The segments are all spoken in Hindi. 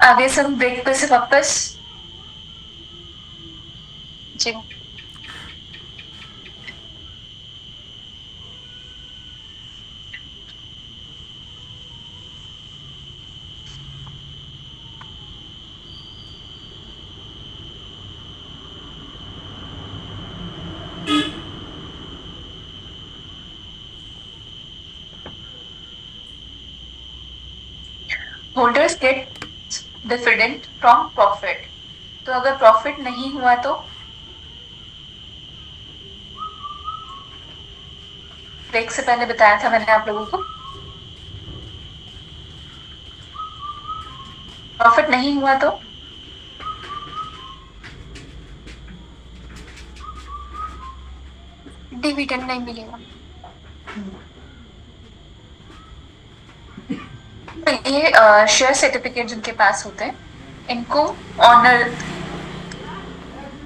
आगे से हम ब्रेक पे से वापस। जी holders get dividend from profit. तो अगर प्रॉफिट नहीं हुआ तो ब्रेक से पहले बताया था मैंने आप लोगों को, प्रॉफिट नहीं हुआ तो डिविडेंड नहीं मिलेगा। तो ये शेयर सर्टिफिकेट जिनके पास होते हैं इनको ऑनर,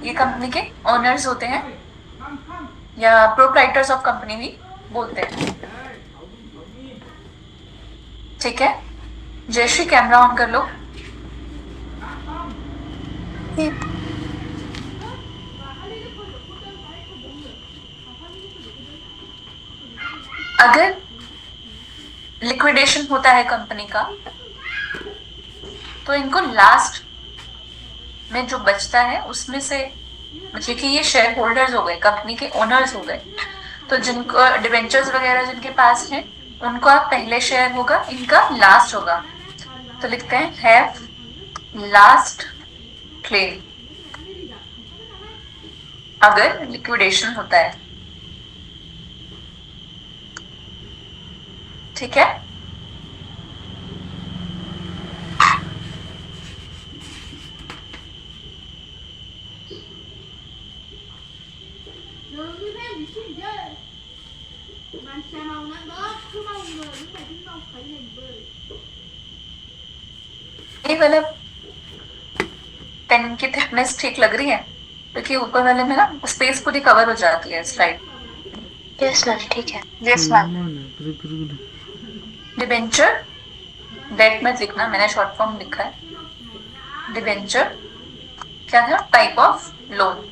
ये कंपनी के ऑनर्स होते हैं या प्रोप्राइटर्स ऑफ कंपनी भी बोलते हैं। ठीक है, जयश्री कैमरा ऑन कर लो। अगर लिक्विडेशन होता है कंपनी का तो इनको लास्ट में जो बचता है उसमें से, मतलब कि ये शेयर होल्डर्स हो गए, कंपनी के ओनर्स हो गए, तो जिनको डिवेंचर्स वगैरह जिनके पास है उनका पहले शेयर होगा, इनका लास्ट होगा। तो लिखते हैं हैव लास्ट क्लेम अगर लिक्विडेशन होता है। ठीक है, ये वाला पेन की थिकनेस ठीक लग रही है क्योंकि ऊपर वाले में ना स्पेस पूरी कवर हो जाती है स्लाइड। यस मैम ठीक है। Yes ma'am. डिबेंचर डेट मत लिखना, मैंने शॉर्ट फॉर्म लिखा है। डिबेंचर क्या है? Type of loan.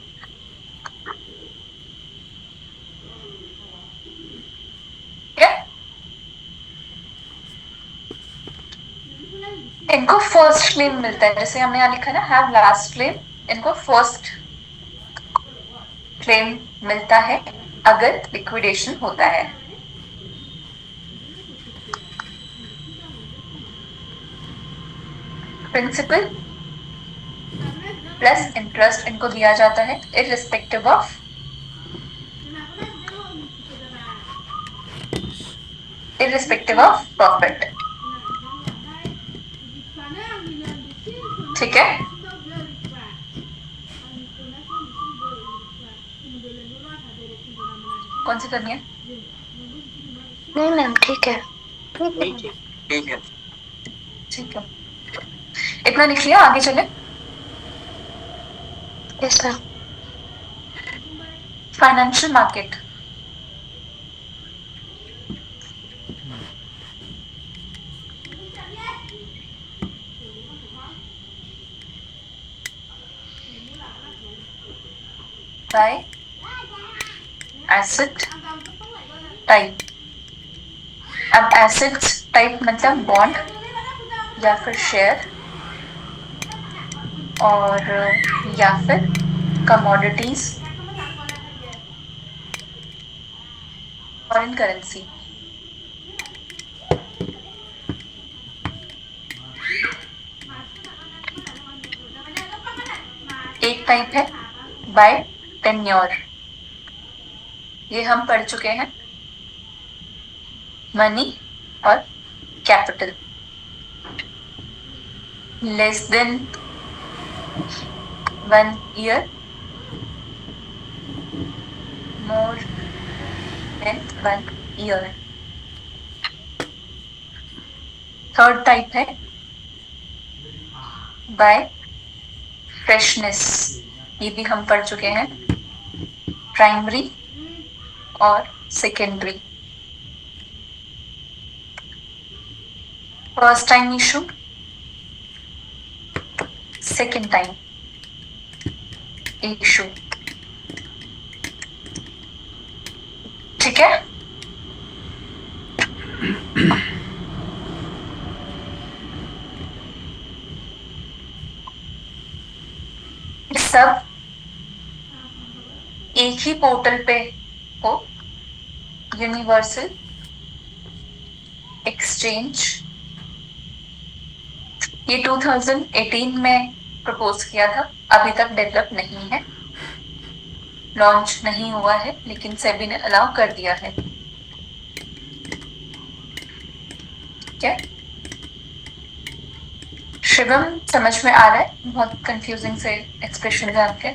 इनको फर्स्ट क्लेम मिलता है, जैसे हमने यहाँ लिखा है ना हैव लास्ट क्लेम, इनको फर्स्ट क्लेम मिलता है अगर लिक्विडेशन होता है। प्रिंसिपल प्लस इंटरेस्ट इनको दिया जाता है इररिस्पेक्टिव ऑफ प्रॉफिट। ठीक है, कौन सी करनी है? नहीं मैम ठीक है। ठीक है, ठीक है, इतना लिख लिया, आगे चले। Yes ma'am. Financial market. Bye asset type. अब एसेट टाइप मतलब बॉन्ड या फिर शेयर और या फिर कमोडिटीज, फॉरेन करेंसी। एक टाइप है बाय टेन्योर, ये हम पढ़ चुके हैं, मनी और capital. Less than 1 year, more than 1 year। Third type है बाय फ्रेशनेस, ये भी हम पढ़ चुके हैं, प्राइमरी और secondary. First time issue second time issue, ठीक है। ये सब एक ही पोर्टल पे हो, यूनिवर्सल एक्सचेंज। ये 2018 में प्रपोज किया था, अभी तक डेवलप नहीं है, लॉन्च नहीं हुआ है, लेकिन सेबी ने अलाउ कर दिया है। क्या शिवम समझ में आ रहा है? बहुत कंफ्यूजिंग से एक्सप्रेशन है आपके।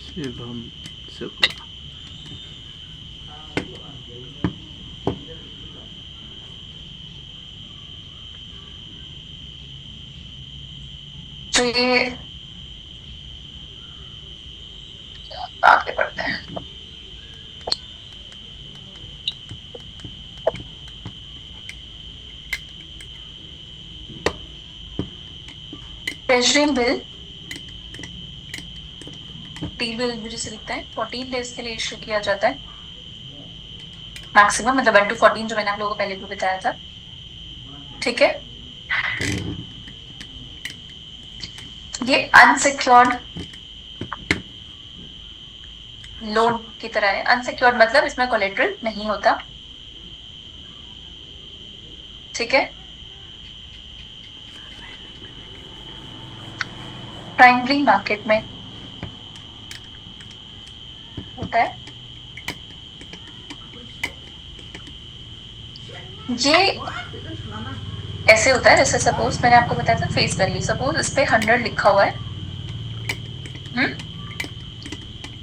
शिवम शुक्ला। तो ये आगे बढ़ते हैं। ट्रेजरी बिल, टी बिल भी जिसे लिखते हैं, 14 डेज के लिए इश्यू किया जाता है मैक्सिमम, मतलब 1 to 14 जो मैंने आप लोगों को पहले भी बताया था, ठीक है। ये अनसिक्योर्ड लोन की तरह है। अनसिक्योर्ड मतलब इसमें कोलेटरल नहीं होता, ठीक है। प्राइमरी मार्केट में होता है। ये ऐसे होता है जैसे सपोज मैंने आपको बताया था फेस वैल्यू, सपोज इस पे 100 लिखा हुआ है,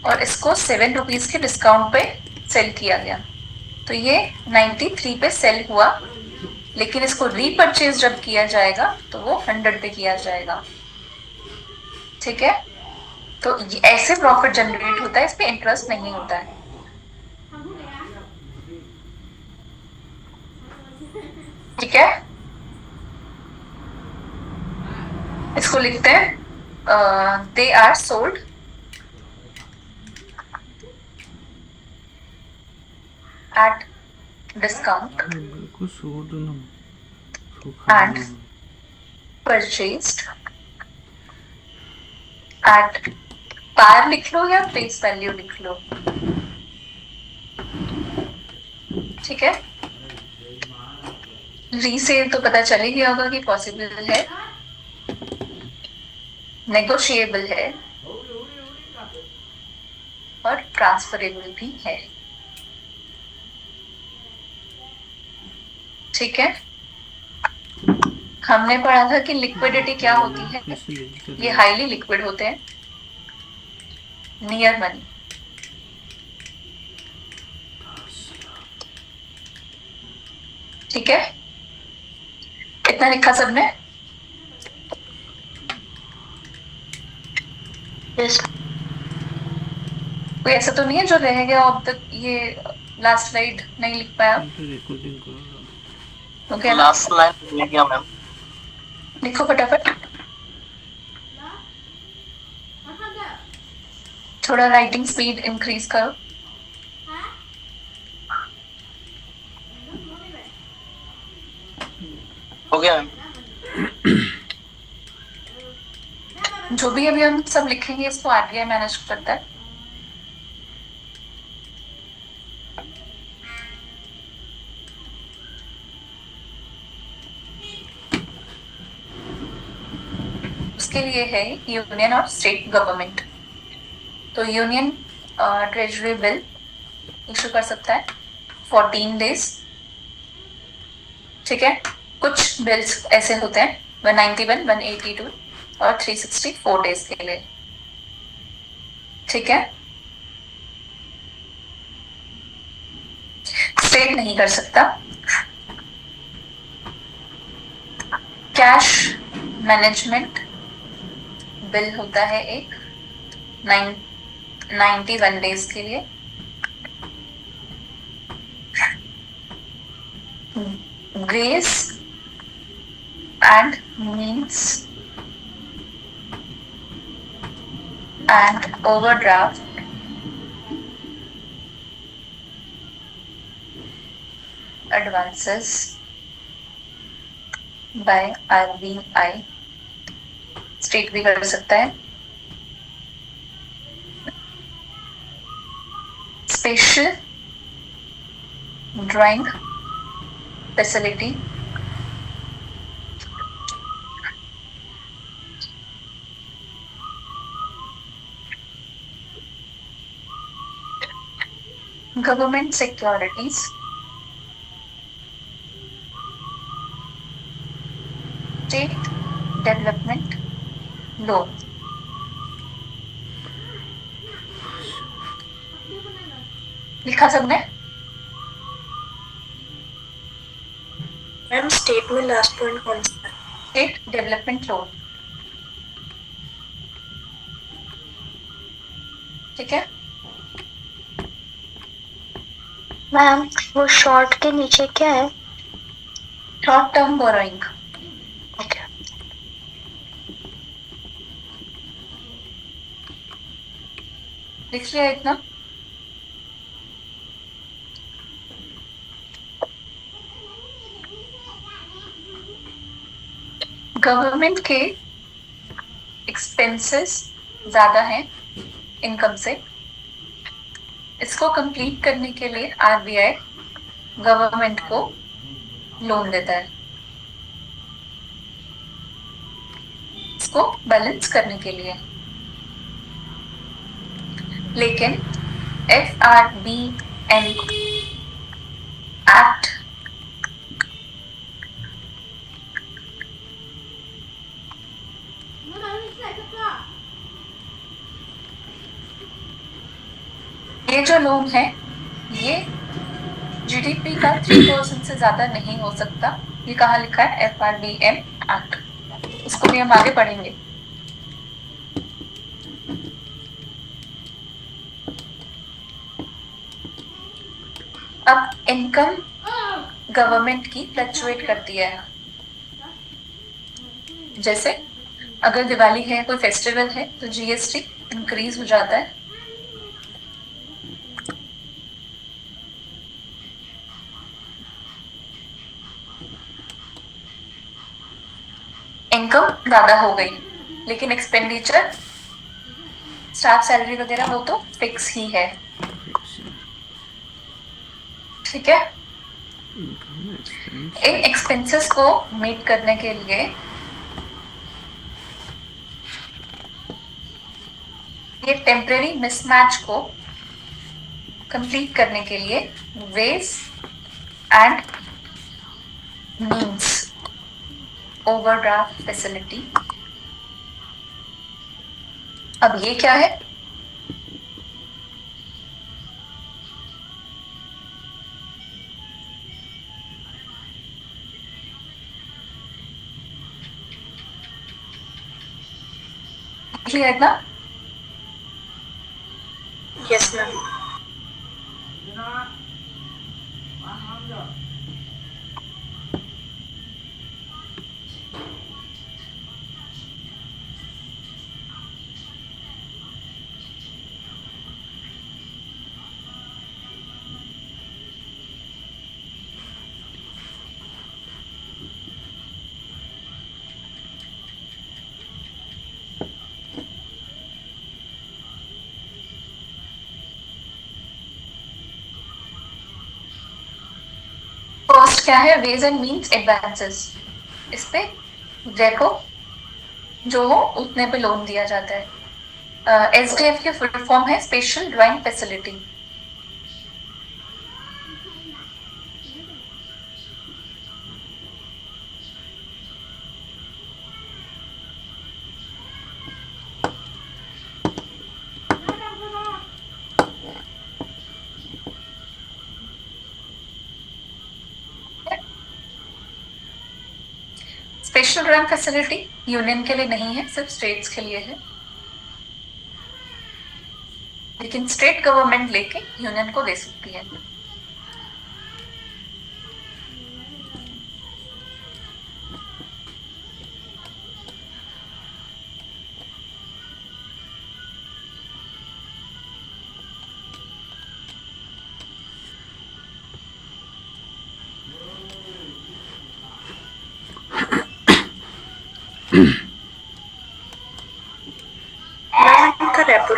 और इसको 7 रुपीज के डिस्काउंट पे सेल किया गया, तो ये 93 पे सेल हुआ, लेकिन इसको रीपरचेज जब किया जाएगा तो वो 100 पे किया जाएगा, ठीक है। तो ऐसे प्रॉफिट जनरेट होता है, इस पे इंटरेस्ट नहीं होता है, ठीक है। इसको लिखते हैं they are sold at discount and purchased at par लिख लो या फेस वैल्यू लिख लो, ठीक है। रीसेल तो पता चल ही गया होगा कि पॉसिबल है, नेगोशिएबल है और ट्रांसफरेबल भी है, ठीक है। हमने पढ़ा था कि लिक्विडिटी क्या होती है, ये हाईली लिक्विड होते हैं, नियर मनी, ठीक है। इतना लिखा सबने? यस कोई ऐसा तो नहीं है जो रह गया अब तक, ये लास्ट स्लाइड नहीं लिख पाया? रिकॉर्डिंग कर रहा ओके, लास्ट लाइन लिख गया मैम। लिखो फटाफट, थोड़ा राइटिंग स्पीड इंक्रीज करो। हो गया मैम। जो भी अभी हम सब लिखेंगे इसको आरबीआई मैनेज करता है, उसके लिए है यूनियन और स्टेट गवर्नमेंट। तो यूनियन ट्रेजरी बिल इशू कर सकता है 14 डेज, ठीक है। कुछ बिल्स ऐसे होते हैं 191, 182 और 364 डेज के लिए, ठीक है। स्टेट नहीं कर सकता। कैश मैनेजमेंट बिल होता है एक 91 डेज के लिए, grace and means and overdraft advances by RBI, state भी कर सकता है, special drawing facility government securities, state development loan. लिखा सबने? मैम स्टेट में लास्ट पॉइंट कौन सा है? स्टेट डेवलपमेंट लोन, ठीक है। मैम वो शॉर्ट के नीचे क्या है? Short term borrowing, okay. लिख लिया इतना? गवर्नमेंट के एक्सपेंसेस ज्यादा हैं इनकम से, इसको कंप्लीट करने के लिए आरबीआई गवर्नमेंट को लोन देता है, इसको बैलेंस करने के लिए। लेकिन FRBM एक्ट ये जो लोन है ये जीडीपी का 3% से ज्यादा नहीं हो सकता। ये कहाँ लिखा है? FRBM एक्ट, इसको भी हम आगे पढ़ेंगे। अब इनकम गवर्नमेंट की फ्लक्चुएट करती है, जैसे अगर दिवाली है, कोई फेस्टिवल है, तो जीएसटी इंक्रीज हो जाता है। इनकम ज्यादा हो गई, लेकिन एक्सपेंडिचर स्टाफ सैलरी वगैरह वो तो फिक्स ही है, ठीक है। इन एक्सपेंसेस को मीट करने के लिए ये टेम्परेरी मिसमैच को कंप्लीट करने के लिए ways and means overdraft facility. अब ये क्या है? क्लियर ना? Yes ma'am. फर्स्ट क्या है? Ways and means advances. इस पे रेपो जो हो उतने पे लोन दिया जाता है। एसडीएफ की फुल फॉर्म है special drawing facility. Special drawing facility union के लिए नहीं है, सिर्फ स्टेट्स के लिए है, लेकिन स्टेट गवर्नमेंट लेके यूनियन को दे सकती है।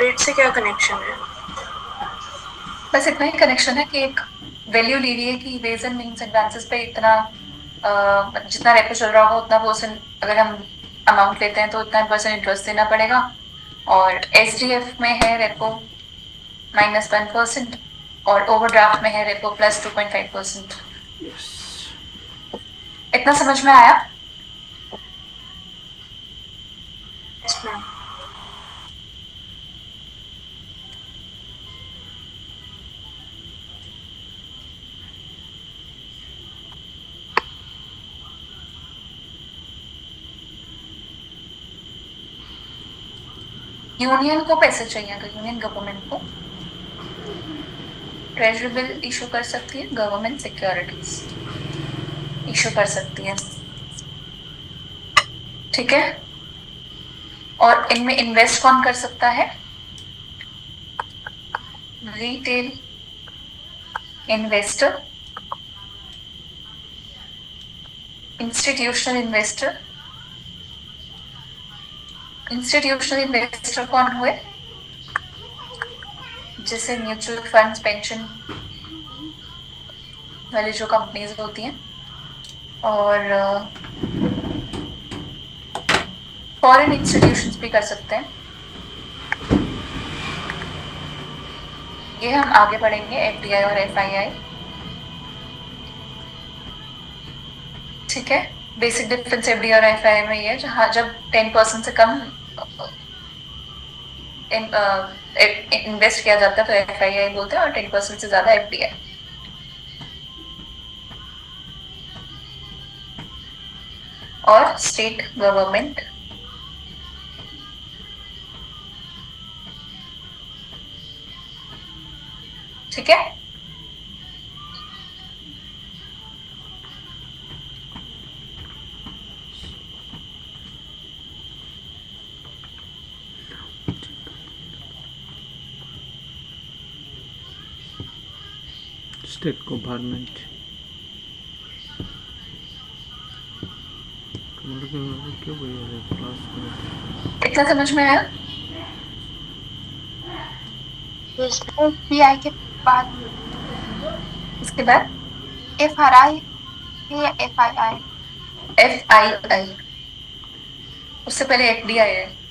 रेट से क्या कनेक्शन है? बस इतना ही कनेक्शन है कि एक वैल्यू ली हुई है कि वेज एंड मीन्स एडवांसेस पे इतना जितना रेपो चल रहा होगा उतना परसेंट, अगर हम अमाउंट लेते हैं तो उतना परसेंट इंटरेस्ट देना पड़ेगा। और SDF में है रेपो -1% और ओवरड्राफ्ट में है रेपो +2.5%। इतना समझ में आया? Yes ma'am. यूनियन को पैसे चाहिए, अगर यूनियन गवर्नमेंट को ट्रेजरी बिल इशू कर सकती है, गवर्नमेंट सिक्योरिटीज इशू कर सकती है, ठीक है। और इनमें इन्वेस्ट कौन कर सकता है? Retail investor, institutional investor. Institutional investor कौन हुए? जैसे म्यूचुअल फंड्स, पेंशन वाली जो कंपनीज होती हैं, और फॉरेन इंस्टीट्यूशंस भी कर सकते हैं। ये हम आगे पढ़ेंगे, FDI और FII, ठीक है। बेसिक डिफरेंस FDI और FII में ये है, जहाँ जब 10% से कम इन्वेस्ट किया जाता है तो FII बोलते हैं, और 10% से ज्यादा FDI। और स्टेट गवर्नमेंट, ठीक है। स्टेट गवर्नमेंट क्यों बोल क्लास में इतना समझ में आया? यस FDI के बाद इसके बाद FRI या FII? FII, उससे पहले FDI है।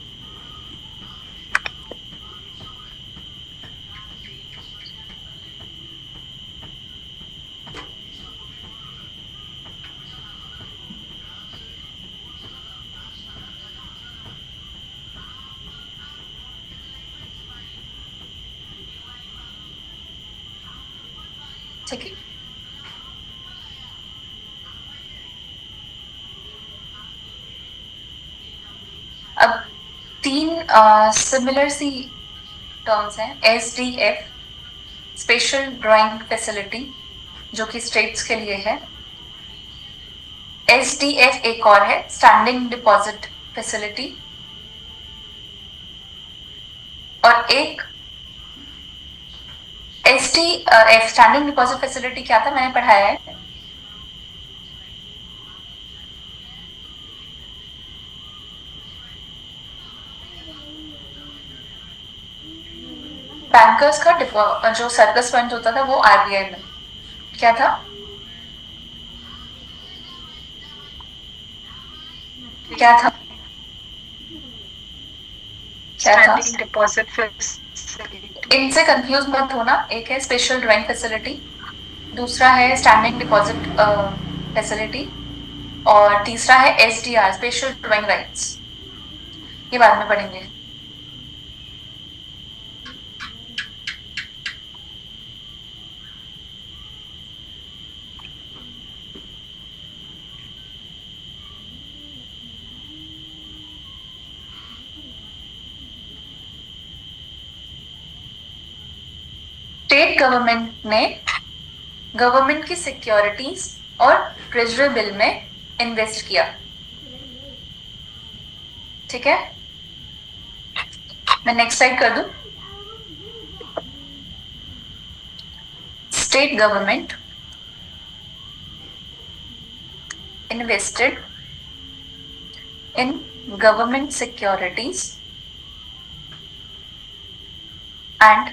ठीक है। अब 3 सिमिलर सी टर्म्स हैं। SDF, स्पेशल ड्राइंग फैसिलिटी, जो कि स्टेट्स के लिए है। SDF एक और है, स्टैंडिंग डिपॉजिट फैसिलिटी। और एक SDF, स्टैंडिंग डिपॉजिट फैसिलिटी क्या था, मैंने पढ़ाया है। बैंकर्स का जो सरप्लस फंड होता था वो RBI में क्या था? क्या था? Standing deposit facility. इनसे कंफ्यूज मत होना, एक है स्पेशल ड्राइंग फैसिलिटी, दूसरा है स्टैंडिंग डिपॉजिट फैसिलिटी, और तीसरा है SDR, स्पेशल ड्राइंग राइट्स। ये बाद में पढ़ेंगे। स्टेट गवर्नमेंट ने गवर्नमेंट की सिक्योरिटीज और ट्रेजरी बिल में इन्वेस्ट किया, ठीक है। मैं नेक्स्ट स्लाइड कर दूं। State government invested in government securities and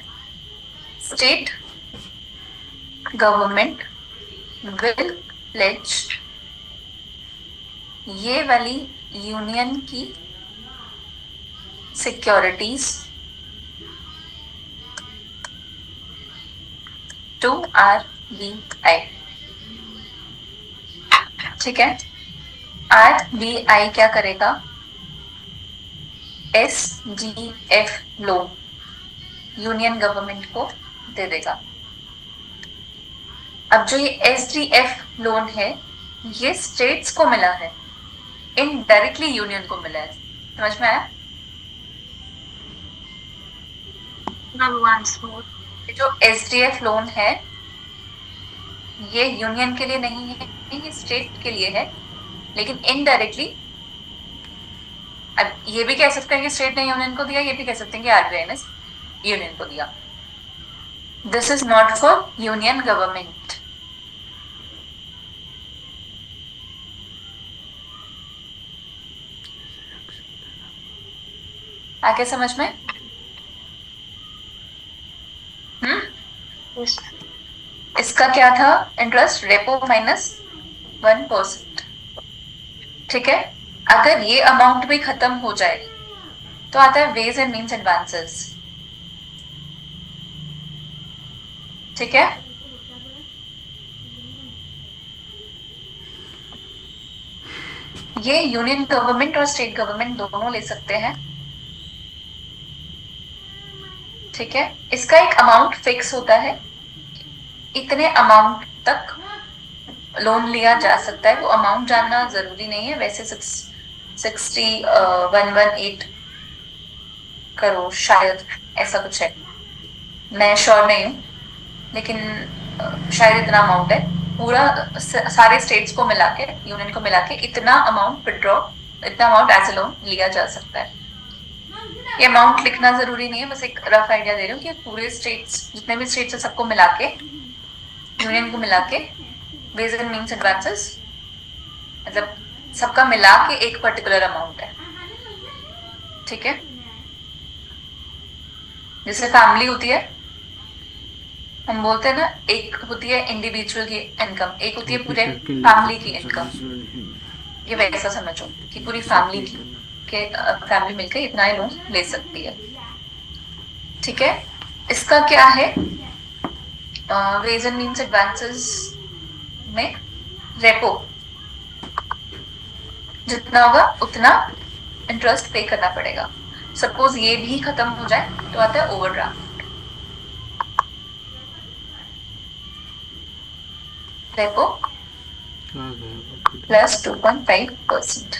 state government will pledge ये वाली यूनियन की सिक्योरिटीज टू RBI। ठीक है, RBI क्या करेगा? SDF लोन यूनियन गवर्नमेंट को दे देगा। अब जो ये SDF लोन है ये स्टेट्स को मिला है, इनडायरेक्टली यूनियन को मिला है। समझ में आया? once more. जो SDF लोन है ये यूनियन के लिए नहीं है, ये स्टेट के लिए है, लेकिन इनडायरेक्टली अब ये भी कह सकते हैं कि स्टेट ने यूनियन को दिया, ये भी कह सकते हैं कि RBI ने यूनियन को दिया। This is not for union government. आगे समझ में? Yes. इसका क्या था? Interest repo -1%। ठीक है, अगर ये अमाउंट भी खत्म हो जाए तो आता है वेज एंड मीन्स एडवांसेस। ठीक है, ये यूनियन गवर्नमेंट और स्टेट गवर्नमेंट दोनों ले सकते हैं। ठीक है, इसका एक अमाउंट फिक्स होता है, इतने अमाउंट तक लोन लिया जा सकता है। वो अमाउंट जानना जरूरी नहीं है, वैसे 118 करोड़ शायद ऐसा कुछ है, मैं श्योर नहीं हूँ, लेकिन शायद इतना अमाउंट है। पूरा सारे स्टेट्स को मिला के, यूनियन को मिला के इतना अमाउंट इतना अमाउंट एज ए लोन लिया जा सकता है। ये अमाउंट लिखना जरूरी नहीं है, बस एक रफ आइडिया दे रही हूँ कि पूरे स्टेट्स, जितने भी स्टेट्स है सबको मिला के, यूनियन को मिला के वेज एंड मीन्स एडवांसेस, मतलब सबका मिला के एक पर्टिकुलर अमाउंट है। ठीक है, जैसे फैमिली होती है, हम बोलते हैं ना, एक होती है इंडिविजुअल की इनकम, एक होती है पूरे फैमिली की इनकम। ये वैसा समझो कि पूरी फैमिली मिलकर इतना ही लोन ले सकती है। ठीक है, इसका क्या है? वेज एंड मीन्स एडवांसेस में रेपो जितना होगा उतना इंटरेस्ट पे करना पड़ेगा। सपोज ये भी खत्म हो जाए तो आता है ओवरड्राफ्ट। Repo plus 2.5%।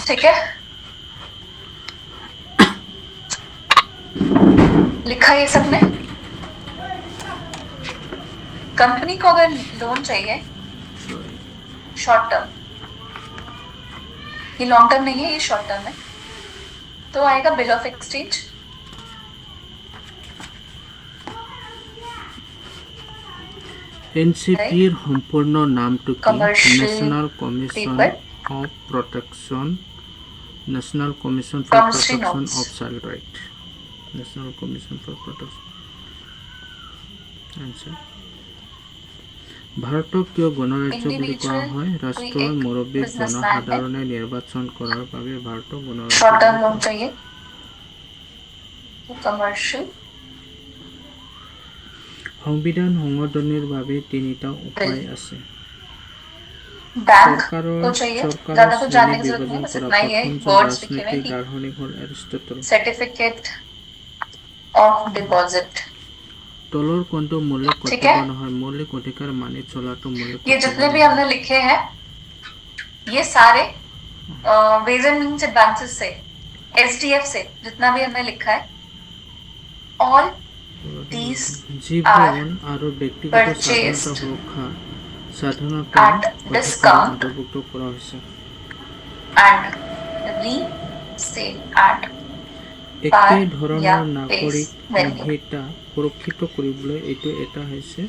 ठीक है, लिखा ये सबने। कंपनी को अगर लोन चाहिए शॉर्ट टर्म, ये लॉन्ग टर्म नहीं है, ये शॉर्ट टर्म है, तो आएगा बिल ऑफ एक्सचेंज। এনচিপিৰ সম্পূৰ্ণ নামটো কি? Commercial national commission paper. Of protection, national commission for Promissory protection notes. Of child right, national commission for protection. Answer, ভাৰতক কিয় গণৰাজ্য বুলি কোৱা হয়? ৰাষ্ট্ৰৰ মুৰব্বীক জনসাধাৰণে নিৰ্বাচন কৰাৰ বাবে ভাৰতক গণৰাজ্য शॉर्ट टर्म বুলি लोन কোৱা হয়। चाहिए, कमर्शियल সংবিধান সংশোধনীৰ বাবে তিনিটা উপায় আছে। बैंक চৰকাৰৰ को चाहिए, চৰকাৰৰ ज्यादा कुछ जानने শ্ৰেণী की जरूरत नहीं, বিভাজন बस কৰা इतना ही है। প্ৰথমজন वर्ड्स लिखे हुए ৰাজনৈতিক हैं দাৰ্শনিক হ'ল এৰিষ্টটল। Certificate of deposit. তলৰ কোনটো মৌলিক ঠিক কৰ্তব্য है। নহয়? মৌলিক অধিকাৰ মানি চলাটো মৌলিক ये কৰ্তব্য जितने भी নহয়। हमने लिखे हैं ये सारे वेज एंड मीन्स एडवांसेस से, SDF से जितना भी हमने लिखा है, ऑल these জীৱন আৰু ব্যক্তিগত purchased স্বাধীনতা সুৰক্ষা স্বাধীনতা at discount অন্তৰ্ভুক্ত কৰা হৈছে। and resale at একে या ধৰণৰ face নাগৰিক value। সংহিতা সুৰক্ষিত কৰিবলৈ এইটো এটা হৈছে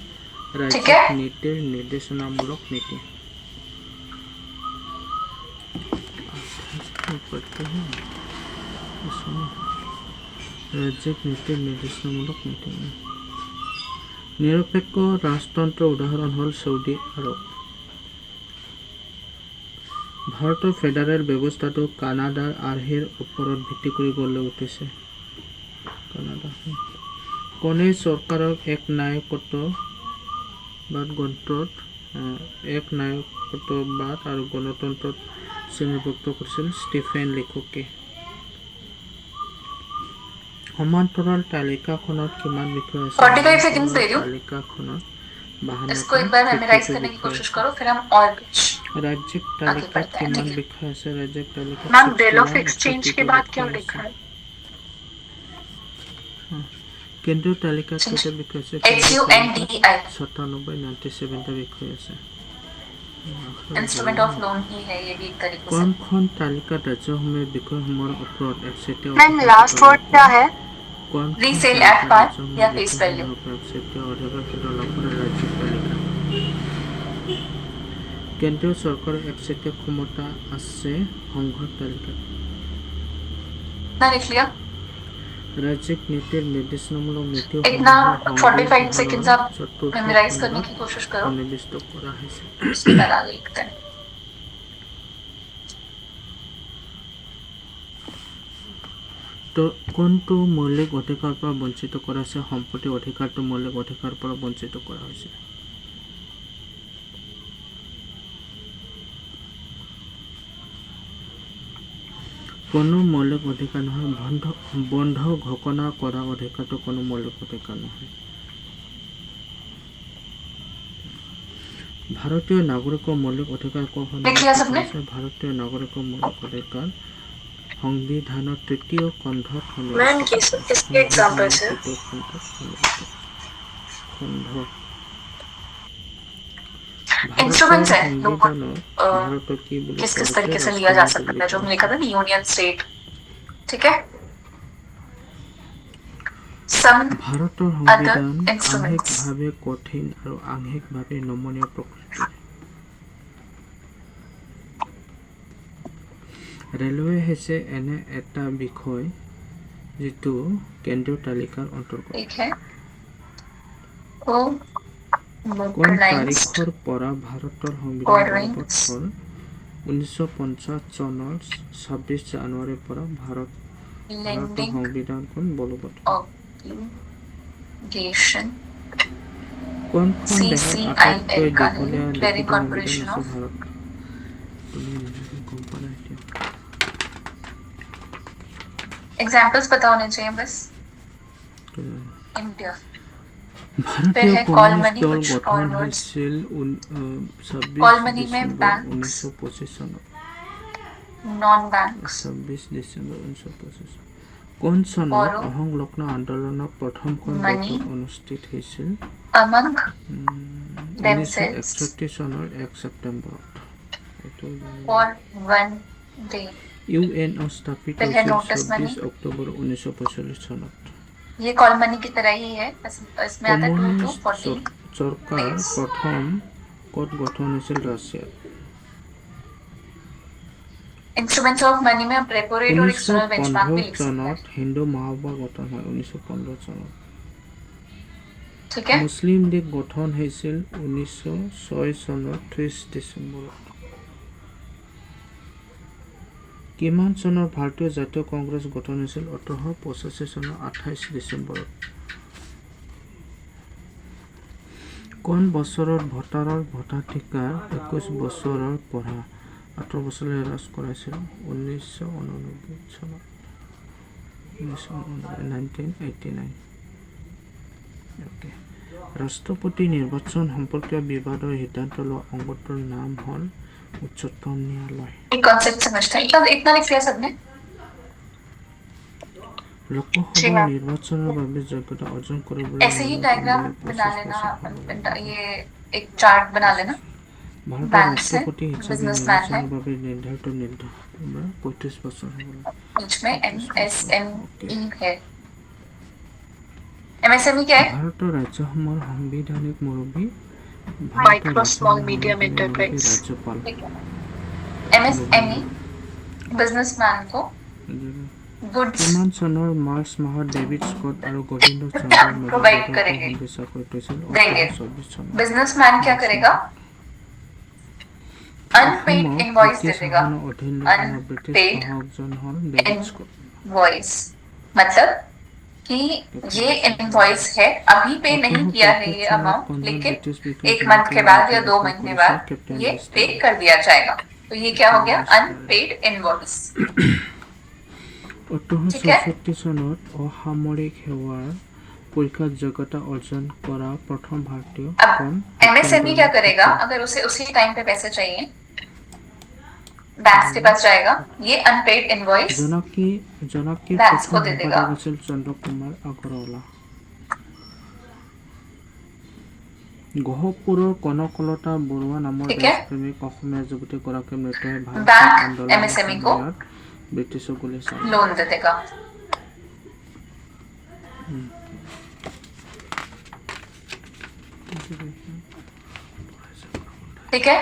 ঠিক है। ৰাজ্যিক নীতিৰ নিৰ্দেশনামূলক নীতি। প্ৰত্যেক ৰাজ্যিক নীতিৰ নিৰ্দেশনামূলক নীতি। নিৰপেক্ষ ৰাজতন্ত্ৰৰ উদাহৰণ হ'ল চৌদি আৰৱ। ভাৰতৰ ফেডাৰেল ব্যৱস্থাটো কানাডাৰ আৰ্হিৰ ওপৰত ভিত্তি কৰি গঢ় উঠিছে। কণে চৰকাৰক এক নায়কত্ববাদ আৰু গণতন্ত্ৰত শ্ৰেণীভুক্ত কৰিছিল ষ্টিফেন লেখকে। সমান্তৰাল তালিকাখনত কিমান বিষয় আছে? 45 seconds दे रही हूँ। তালিকাখনত इसको एक बार मेमोराइज करने की कोशिश करो, फिर हम और कुछ ৰাজ্যিক आगे তালিকাত बढ़ते हैं। কিমান ठीक है। বিষয় আছে? ৰাজ্যিক তালিকাত मैम बिल 61 ऑफ एक्सचेंज के बाद क्या लिखा है? কেন্দ্ৰীয় তালিকাত কেইটা বিষয় আছে? HUNDI 97 97টা বিষয় আছে। इंस्ट्रूमेंट ऑफ लोन ही है, ये भी एक तरीके से। কোনখন তালিকাত ৰাজ্যসমূহে বিষয়সমূহৰ ওপৰত একচেটিয়া मैम लास्ट वर्ड क्या है? Resale at par या face value। কেন্দ্ৰীয় চৰকাৰৰ একচেটিয়া ক্ষমতা আছে সংঘৰ তালিকাত। ना लिख लिया। ৰাজ্যিক নীতিৰ নিৰ্দেশনামূলক নীতি इतना 45 seconds आप मेमोराइज करने की कोशिश करो, সন্নিৱিষ্ট কৰা হৈছে। उसके बाद आगे लिखते हैं। তো কোনটো মৌলিক অধিকাৰৰ পৰা বঞ্চিত কৰা হৈছে? সম্পত্তি অধিকাৰটো মৌলিক অধিকাৰৰ পৰা বঞ্চিত কৰা হৈছে। কোনো মৌলিক অধিকাৰ নহয়। বন্ধ ঘোষণা কৰা অধিকাৰটো কোনো মৌলিক অধিকাৰ নহয়। ভাৰতীয় নাগৰিকৰ মৌলিক অধিকাৰ लिख लिया सबने? ভাৰতীয় নাগৰিকৰ মৌলিক অধিকাৰ সংবিধানৰ তৃতীয় খণ্ডত मैम किसके एग्जांपल्स है? इंस्ट्रूमेंट्स है ভাৰতক কি বুলি किस किस तरीके से लिया जा सकता है, जो हमने लिखा था ना, यूनियन स्टेट। ठीक है। Some ভাৰতৰ other সংবিধান instruments। আংশিকভাৱে কঠিন আৰু আংশিকভাৱে নমনীয় প্ৰকৃতিৰ। ৰেলৱে হৈছে এনে এটা বিষয় যিটো কেন্দ্ৰীয় তালিকাৰ অন্তৰ্গত। ठीक है। वो কোন motorized তাৰিখৰ পৰা ভাৰতৰ সংবিধান Borderings। বলবৎ হ'ল? 1950 চনৰ 26 জানুৱাৰীৰ পৰা ভাৰতৰ lending সংবিধানখন বলবৎ হ'ল। obligation কোনখন দেশৰ আটাইতকৈ CCIL का দীঘলীয়া Clearing লিখিত Corporation সংবিধান আছে? of ভাৰত। তুমি নিজকে গম পোৱা নাই এতিয়া। एग्जाम्पल्स पता होने चाहिए बस। इंडिया ভাৰতীয় है কমিউনিষ্ট Colmani, দল which গঠন onwards- হৈছিল 26 Colmani में ডিচেম্বৰ banks, 1925 চনত। Non banks 26 December 1925। কোন চনত Borrow অসংলগ্ন আন্দোলনৰ প্ৰথমখন money বৈঠক অনুষ্ঠিত হৈছিল? among themselves 1961 চনৰ 1 ছেপ্টেম্বৰত। for one day। ইউএনও স্থাপিত फिर है হৈছিল notice money। 24 অক্টোবৰ 1945 চনত। ये कॉल मनी की तरह ही है, बस इसमें आता है 2 to কমিউনিষ্ট 40 চৰকাৰ days। প্ৰথম ক'ত গঠন হৈছিল? ৰাছিয়াত। इंस्ट्रूमेंट्स ऑफ मनी में आप रेपो रेट और एक्सटर्नल बेंचमार्क भी 1915 लिख सकते हैं। চনত হিন্দু মহাসভা গঠন হয় 1915 চনত। ठीक है। মুছলিম লীগ গঠন হৈছিল 1906 চনৰ 30 ডিচেম্বৰত। কিমান চনৰ ভাৰতীয় জাতীয় কংগ্ৰেছ গঠন হৈছিল? 1885 চনৰ 28 ডিচেম্বৰত। কোন বছৰত ভোটাৰৰ ভোটাধিকাৰ 21 বছৰৰ পৰা 18 বছৰলৈ হ্ৰাস কৰাইছিল? 1989 চনত। 1989। ৰাষ্ট্ৰপতি নিৰ্বাচন সম্পৰ্কীয় বিবাদৰ সিদ্ধান্ত লোৱা অংগটোৰ নাম হ'ল উচ্চতম ন্যায়ালয়। एक कॉन्सेप्ट समझते हैं। इतना लिख लिया सबने? লোকসভা নিৰ্বাচনৰ বাবে যোগ্যতা অৰ্জন কৰিবলৈ ऐसे ही डायग्राम बना लेना, ये एक चार्ट बना लेना। ভাৰতৰ Banks है, ৰাষ্ট্ৰপতি হিচাপে businessman है, নিৰ্বাচনৰ বাবে নিৰ্ধাৰিত 35 বছৰ হ'ব লাগে। बीच में MSME है। MSME क्या है? ভাৰতৰ ৰাজ্যসমূহৰ সাংবিধানিক মুৰব্বী Micro, small, medium enterprise। ৰাজ্যপাল। MSME बिजनेसमैन को गुड्स কিমান চনৰ মাৰ্চ মাহত ডেভিড স্কট আৰু গোবিন্দ চন্দ্ৰৰ মাজত Provide বৈঠকৰ करेंगे। সন্ধি হৈছিল देंगे 1824 চনত बिजनेसमैन क्या करेगा अनपेड অসমক इनवॉइस दे ব্ৰিটিছ देगा শাসনৰ অধীন কৰা ব্ৰিটিছ Unpaid শাসকজন হ'ল ডেভিড স্কট इनवॉइस मतलब कि ये इनवॉइस है अभी पे नहीं किया है ये अमाउंट लेकिन 1 मंथ के बाद या 2 महीने बाद ये पे कर दिया जाएगा तो ये क्या हो गया अनपेड इनवॉइस 1864 চনত অসামৰিক সেৱাৰ পৰীক্ষাত যোগ্যতা অৰ্জন কৰা প্ৰথম ভাৰতীয় अब एमएसएमई क्या करेगा अगर उसे उसी टाइम पे पैसे चाहिए बैंक के पास जाएगा ये अनपेड इनवॉइस জনকীৰ Banks প্ৰথম को दे देगा। সম্পাদক আছিল চন্দ্ৰ কুমাৰ আগৰৱালা গহপুৰৰ কনকলতা বৰুৱা নামৰ ठीक है। দেশপ্ৰেমিক অসমীয়া যুৱতীগৰাকীৰ মৃত্যুৱে ভাৰত बैंक আন্দোলনৰ MSME को সময়ত ব্ৰিটিছৰ গুলী চালে लोन दे देगा ठीक है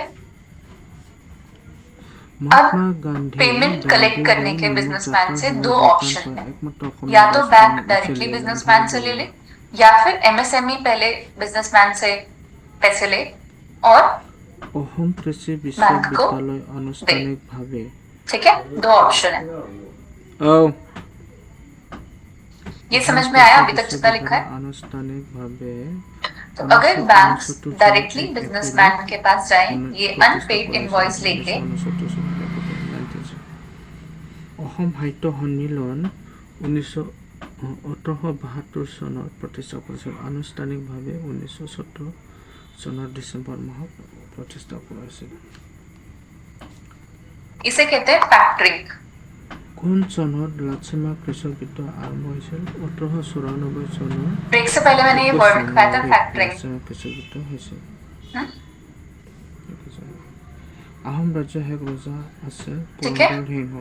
महात्मा गांधी पेमेंट कलेक्ट करने के बिजनेसमैन से 2 ऑप्शन है एकमात्र या तो बैंक डायरेक्टली बिजनेसमैन से ले ले या फिर एमएसएमई पहले बिजनेसमैन से पैसे ले और অসম কৃষি বিশ্ববিদ্যালয় আনুষ্ঠানিকভাৱে ठीक है 2 ऑप्शन है ये समझ में आया अभी तक जितना लिखा है আনুষ্ঠানিকভাৱে तो अगर बैंक डायरेक्टली बिजनेसमैन के पास जाए ये अनपेड इनवॉइस लेके অসম সাহিত্য সন্মিলন 1872 চনত প্ৰতিষ্ঠা কৰিছিল আনুষ্ঠানিকভাৱে 1917 চনৰ ডিচেম্বৰ মাহত প্ৰতিষ্ঠা কৰা হৈছিল इसे कहते हैं फैक्टरिंग কোন চনত লাচিমা কৃষক বিদ্ৰোহ আৰম্ভ হৈছিল 1894 চনৰ ब्रेक से पहले मैंने ये वर्ड लिखा था फैक्टरिंग লাচিমা কৃষক বিদ্ৰোহ হৈছিল हम्म? আহোম ৰাজ্যৰ শেষ ৰজা আছে ঠিক আছে। পুৰন্দৰ সিংহ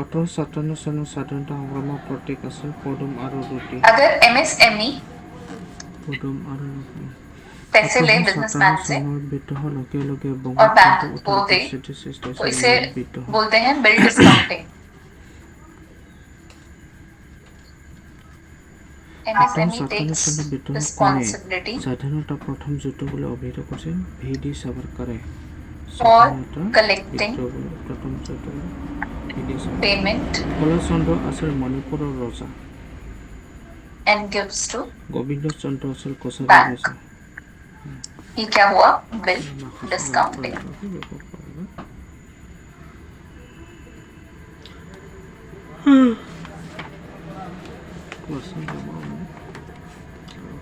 1857 চনৰ স্বাধীনতা সংগ্ৰামৰ প্ৰতীক আছিল পদুম আৰু ৰুটি अगर एमएसएमई পদুম আৰু ৰুটি पैसे ले बिजनेसमैन से চনৰ বিদ্ৰোহৰ লগে লগে और बैंक বংগবন্ধু को दे পৰিস্থিতি সৃষ্টি तो হৈছিল इसे বিদ্ৰোহ बोलते हैं बिल डिस्काउंटिंग एमएसएमई टेक्स চনৰ বিদ্ৰোহৰ रिस्पांसिबिलिटी স্বাধীনতা প্ৰথম যুদ্ধ বুলি অভিহিত কৰিছিল ভি.ডি. সাভাৰকাৰে for স্বাধীনতা collecting যুদ্ধ বুলি প্ৰথম যুদ্ধ বুলি ভি.ডি. সাভাৰকাৰ पेमेंट কলাচন্দ্ৰ আছিল মণিপুৰৰ ৰজা एंड गिव्स टू গোবিন্দ চন্দ্ৰ আছিল কছাৰী Bank. ৰজা ये क्या हुआ bill discounting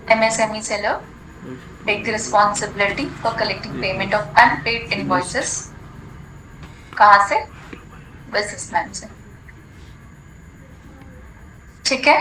MSME seller take the responsibility for collecting payment of unpaid invoices कहाँ से बिजनेसमैन से ठीक है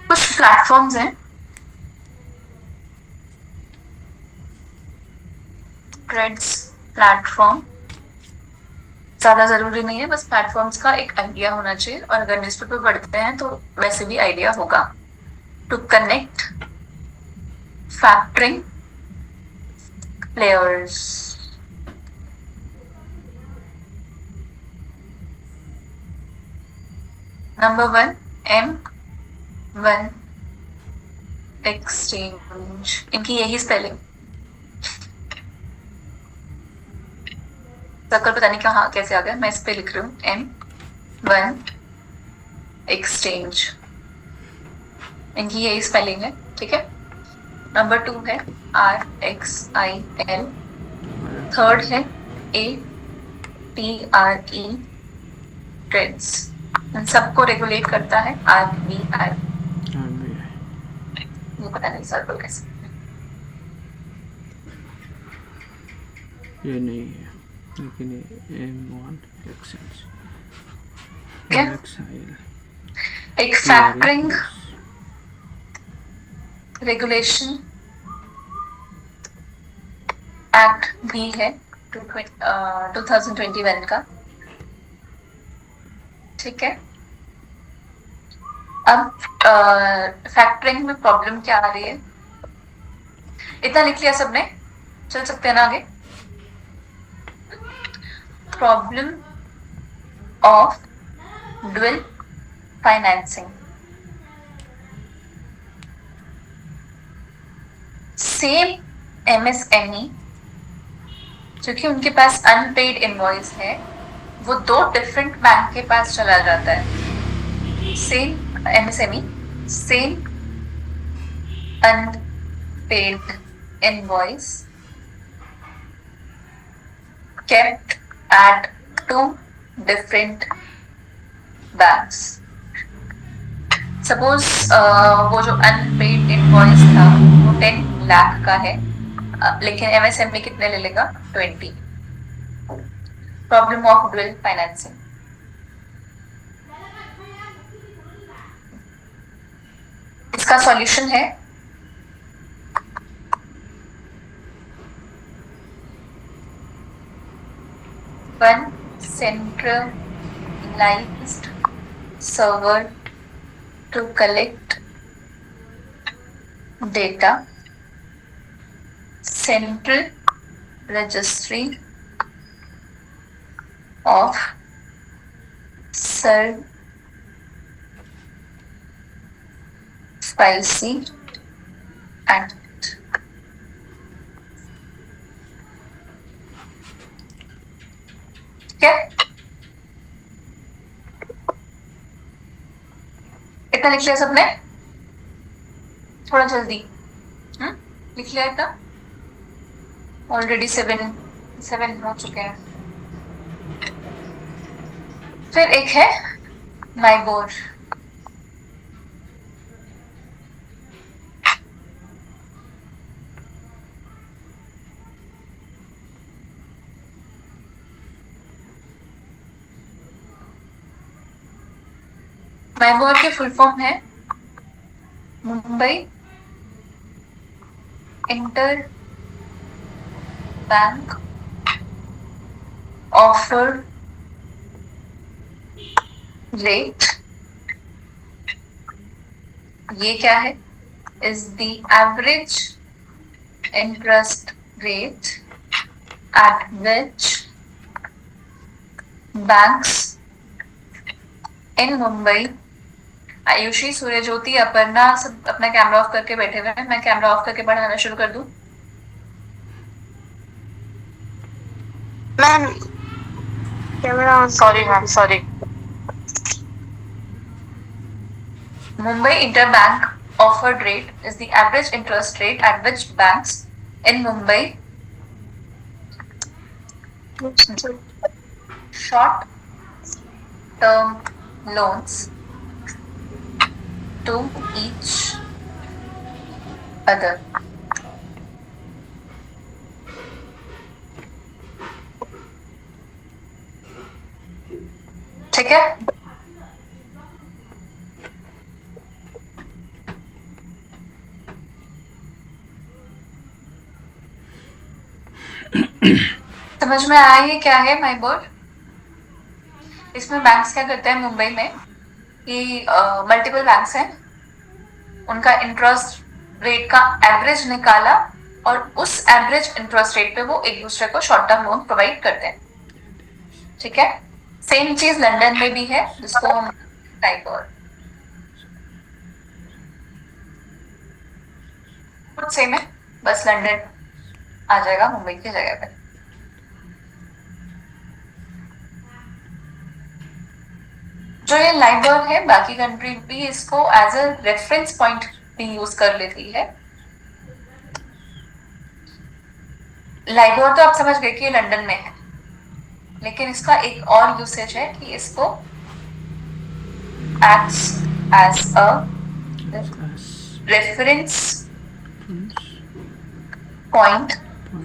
कुछ प्लेटफॉर्म्स हैं ट्रेड्स प्लेटफॉर्म ज्यादा जरूरी नहीं है बस प्लेटफॉर्म्स का एक आइडिया होना चाहिए और अगर न्यूज़पेपर पढ़ते हैं तो वैसे भी आइडिया होगा to connect factoring players number 1 M1 exchange इनकी यही स्पेलिंग सर्कल पता नहीं कहाँ कैसे आ गया मैं इस पे लिख रही हूँ M1 एक्सचेंज इनकी यही स्पेलिंग है ठीक है नंबर 2 है RXIL थर्ड है ATRE ट्रेड्स इन सबको रेगुलेट करता है RBI ये पता नहीं सर्कल कैसे ये नहीं है लेकिन ये M1 एक्सचेंज क्या? XIL एक फैक्टरिंग रेगुलेशन एक्ट भी है 2021 का, ठीक है। अब फैक्टरिंग में प्रॉब्लम क्या आ रही है, इतना लिख लिया सबने, चल सकते हैं ना आगे। Problem of dual financing, same MSME क्योंकि उनके पास अनपेड इनवॉइस है, वो 2 डिफरेंट बैंक के पास चला जाता है। Same MSME, same unpaid invoice kept at 2 different banks. Suppose वो जो अनपेड इनवॉइस था वो 10 लाख का है, लेकिन एमएसएमई कितने ले लेगा, 20। Problem of dual financing. इसका सॉल्यूशन है one centralized server to collect data, central registry of spicy act. क्या इतना लिख लिया सबने, थोड़ा जल्दी लिख लिया इतना, ऑलरेडी 7 हो चुके हैं। फिर एक है माइबोर, माइबोर की फुल फॉर्म है Mumbai interbank offer rate. ये क्या है, is the average interest rate at which banks in Mumbai. Ayushi, Suryajyoti, Aparna सब अपना कैमरा ऑफ करके बैठे हुए हैं, मैं कैमरा ऑफ करके पढ़ाना शुरू कर दूं? Ma'am camera on. Sorry ma'am, sorry. Mumbai Interbank offered rate is the average interest rate at which banks in Mumbai short term loans to each other. ठीक है, समझ में आया ये क्या है माइबोर? इसमें बैंक्स क्या करते हैं मुंबई में कि मल्टीपल बैंक्स हैं, उनका इंटरेस्ट रेट का एवरेज निकाला और उस एवरेज इंटरेस्ट रेट पे वो एक दूसरे को शॉर्ट टर्म लोन प्रोवाइड करते हैं, ठीक है। सेम चीज लंदन में भी है जिसको हम टाइबर, कुछ सेम है, बस लंदन आ जाएगा मुंबई की जगह पे। जो ये लाइबर है, बाकी कंट्री भी इसको एज अ रेफरेंस पॉइंट भी यूज कर लेती है। लाइबर तो आप समझ गए कि ये लंदन में है, लेकिन इसका एक और यूसेज है कि इसको acts as a reference point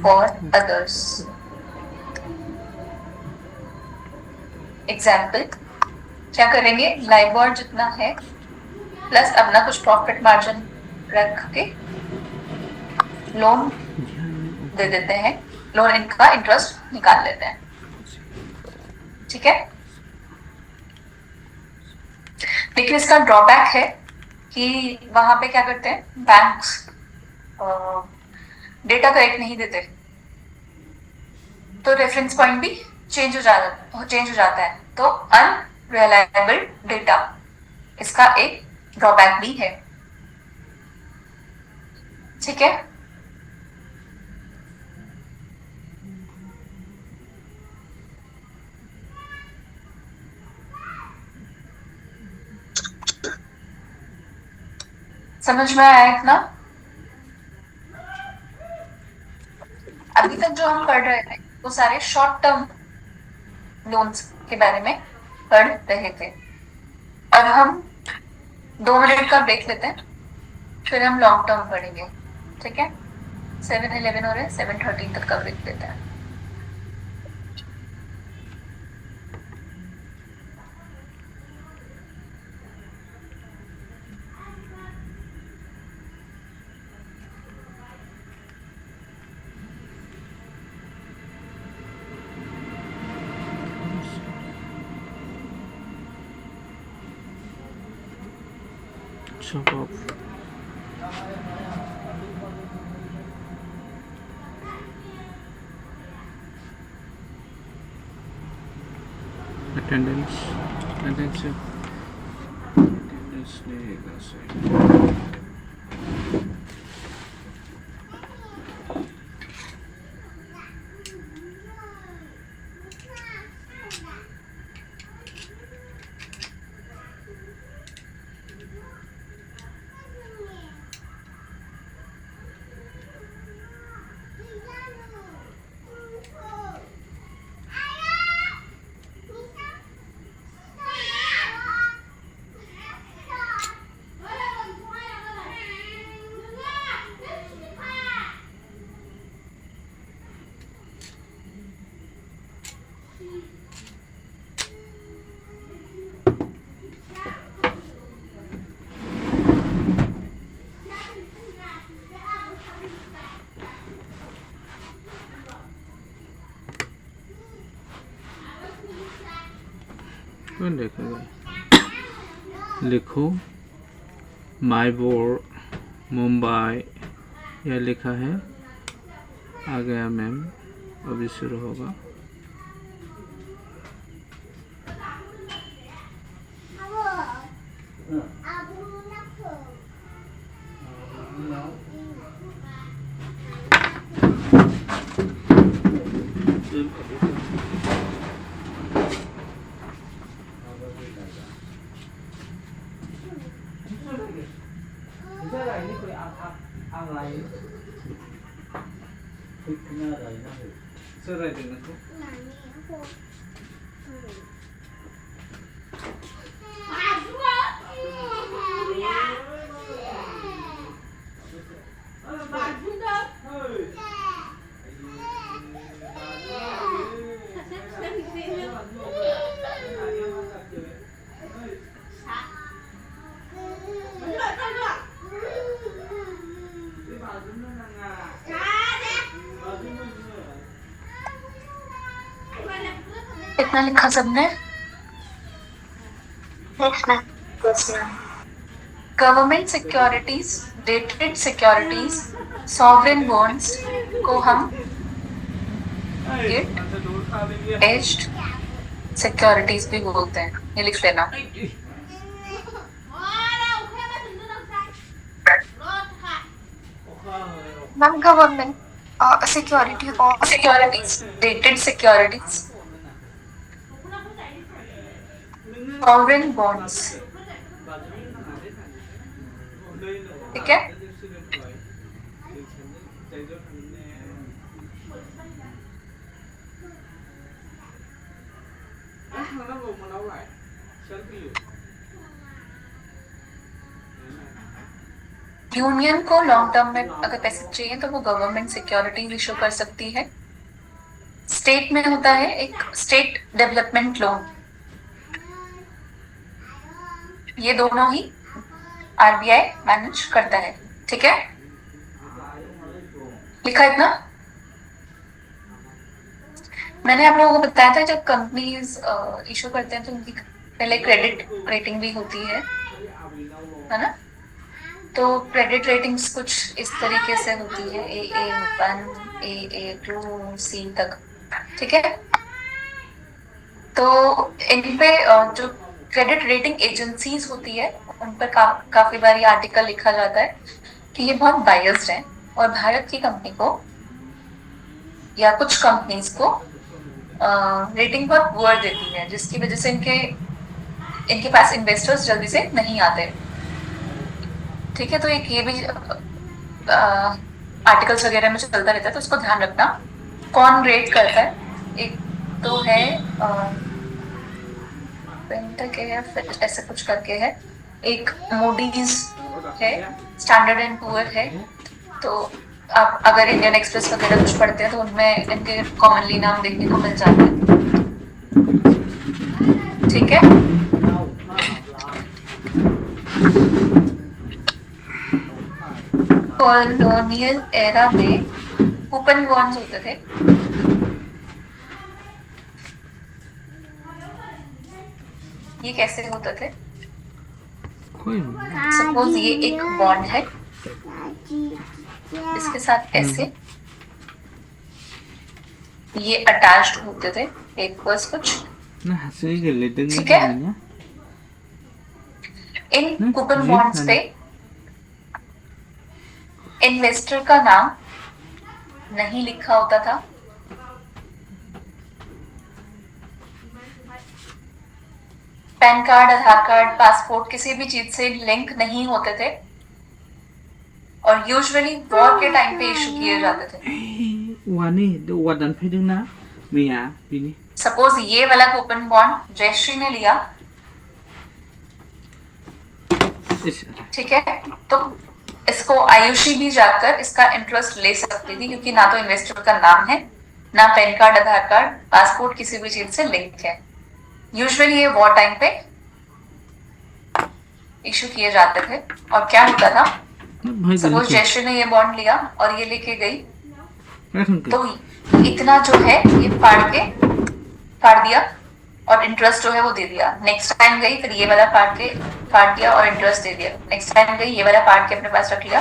for others. Example क्या करेंगे, लाइबर जितना है प्लस अपना कुछ प्रॉफिट मार्जिन रख के लोन दे देते हैं लोन इनका इंटरेस्ट निकाल लेते हैं। ठीक है, लेकिन इसका ड्रॉबैक है कि वहां पे क्या करते हैं, बैंक्स डेटा करेक्ट नहीं देते, तो रेफरेंस पॉइंट भी चेंज हो जाता है, तो अनरिलायबल डेटा इसका एक ड्रॉबैक भी है। ठीक है, समझ में आया इतना? अभी तक जो हम पढ़ रहे थे वो सारे शॉर्ट टर्म लोन्स के बारे में पढ़ रहे थे। अब हम 2 मिनट का ब्रेक लेते हैं, फिर हम लॉन्ग टर्म पढ़ेंगे। ठीक है, 7:11 हो रहे हैं, 7:13 तक का ब्रेक लेते हैं। Shut up. Attendance रहेगा सही। कौन देखेगा? लिखो माई बोर मुंबई, यह लिखा है, आ गया मैम, अभी शुरू होगा। इतना लिखा सबने? Yes, ma'am. Yes, ma'am. Government securities, dated securities, sovereign bonds को हम एज्ड सिक्योरिटीज भी बोलते हैं, ये लिख लेना। Ma'am, government security or securities, dated securities, sovereign bonds. ठीक है, यूनियन को लॉन्ग टर्म में अगर पैसे चाहिए तो वो गवर्नमेंट सिक्योरिटीज इशू कर सकती है। स्टेट में होता है एक स्टेट डेवलपमेंट लोन, ये दोनों ही आरबीआई मैनेज करता है। ठीक है, लिखा इतना? मैंने आप लोगों को बताया था जब कंपनीज इशू करते हैं तो उनकी पहले क्रेडिट रेटिंग भी होती है ना? तो क्रेडिट रेटिंग्स कुछ इस तरीके से होती है AA1 AA2 C तक, ठीक है। तो इन पे जो क्रेडिट रेटिंग एजेंसीज होती है उन पर काफी बार ये आर्टिकल लिखा जाता है कि ये बहुत बायस्ड है और भारत की कंपनी को या कुछ कंपनीज को रेटिंग बहुत पुअर देती है, जिसकी वजह से इनके पास इन्वेस्टर्स जल्दी से नहीं आते, ठीक है। तो एक ये भी आर्टिकल्स वगैरह में चलता रहता है, तो उसको ध्यान रखना कौन रेट करता है। एक तो है पेंटक है या फिर ऐसा कुछ करके है, एक मूडीज है, स्टैंडर्ड एंड पुअर है। तो आप अगर इंडियन एक्सप्रेस वगैरह कुछ पढ़ते हैं तो उनमें इनके कॉमनली नाम देखने को मिल जाते हैं, ठीक है। कॉलोनियल एरा में कूपन बॉन्ड्स होते थे, ये कैसे होते थे? कोई सपोज ये एक बॉन्ड है, इसके साथ ऐसे ये अटैच्ड होते थे एक बस कुछ, ना हंसी के लेते ठीक है। इन कूपन बॉन्ड्स पे इन्वेस्टर का नाम नहीं लिखा होता था, पैन कार्ड, आधार कार्ड, पासपोर्ट किसी भी चीज से लिंक नहीं होते थे और यूजुअली वॉर के टाइम पे इशू किए जाते थे। वानी तो वादन फेडिंग ना मिया बिनी सपोज ये वाला कूपन बॉन्ड जयश्री ने लिया, ठीक है, तो इसको आयुषी भी जाकर इसका इंटरेस्ट ले सकती थी, क्योंकि ना तो इन्वेस्टर का नाम है, ना पैन कार्ड, आधार कार्ड, पासपोर्ट किसी भी चीज से लिंक है। यूजुअली ये वॉर टाइम पे इशू किए जाते थे। और क्या होता था, सपोज जयश्री ने ये बॉन्ड लिया और ये लेके गई, तो इतना जो है ये फाड़ दिया और इंटरेस्ट जो है वो दे दिया। नेक्स्ट टाइम गई फिर ये वाला फाड़ दिया और इंटरेस्ट दे दिया। नेक्स्ट टाइम गई ये वाला फाड़ के अपने पास रख लिया,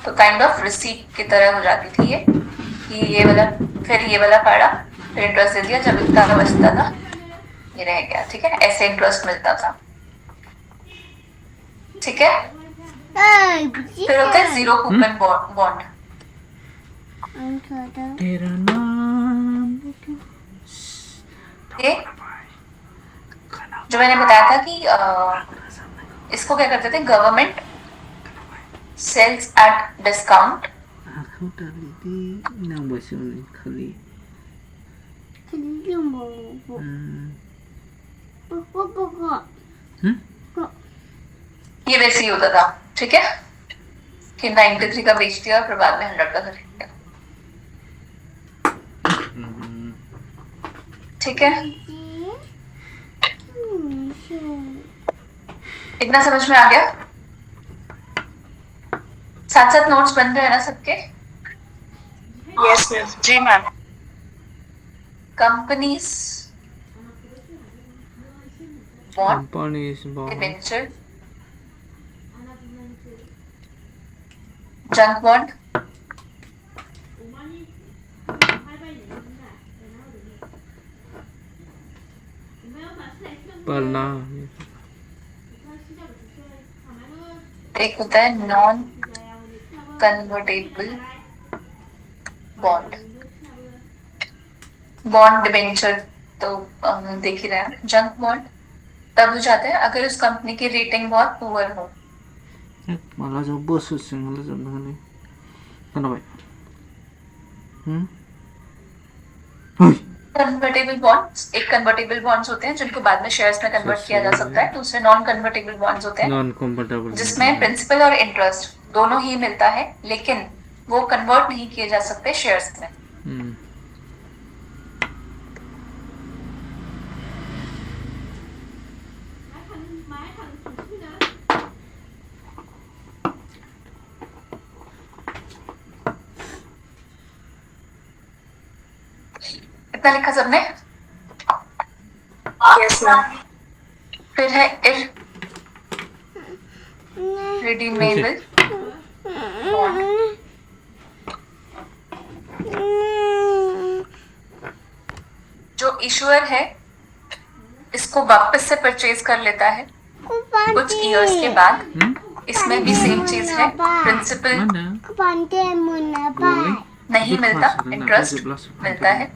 तो काइंड ऑफ रिसीट की तरह हो जाती थी ये, कि ये वाला फिर ये वाला फाड़ा फिर इंटरेस्ट दे दिया, जब इतना बचता था ये रह गया, ठीक है। ऐसे इंटरेस्ट मिलता था, ठीक है। फिर होता है जीरो कूपन बॉन्ड। तेरा नाम ये जो मैंने बताया था कि इसको क्या करते थे, government sells at discount, aku tadi di nang bahasa ni kali ये वैसे ही होता था, ठीक है, कि 93 का बेच दिया फिर बाद में 100 का खरीद लिया, ठीक है। इतना समझ में आ गया? साथ साथ नोट्स बन रहे हैं ना सबके? Yes ma'am. जी ma'am. Companies bond, companies bond debenture, junk bond, पलना एक होता है non convertible bond. Bond debenture तो देख ही रहे हैं। जंक बॉन्ड तब हो जाता है अगर उस कंपनी की रेटिंग बहुत पुअर हो। malah jauh bos sih malah jauh nih kenapa convertible bonds, एक कन्वर्टेबल बॉन्ड्स होते हैं जिनको बाद में शेयर्स में कन्वर्ट किया जा सकता है। दूसरे नॉन कन्वर्टेबल बॉन्ड्स होते हैं non compatible जिसमें प्रिंसिपल और इंटरेस्ट दोनों ही मिलता है, लेकिन वो कन्वर्ट नहीं किए जा सकते शेयर्स में। इतना इतना लिखा सबने? Yes, ma'am. फिर है irredeemable bond. जो इशूअर है इसको वापस से परचेज कर लेता है कुछ ईयर्स के बाद, इसमें भी सेम चीज है, प्रिंसिपल नहीं मिलता, इंटरेस्ट मिलता है,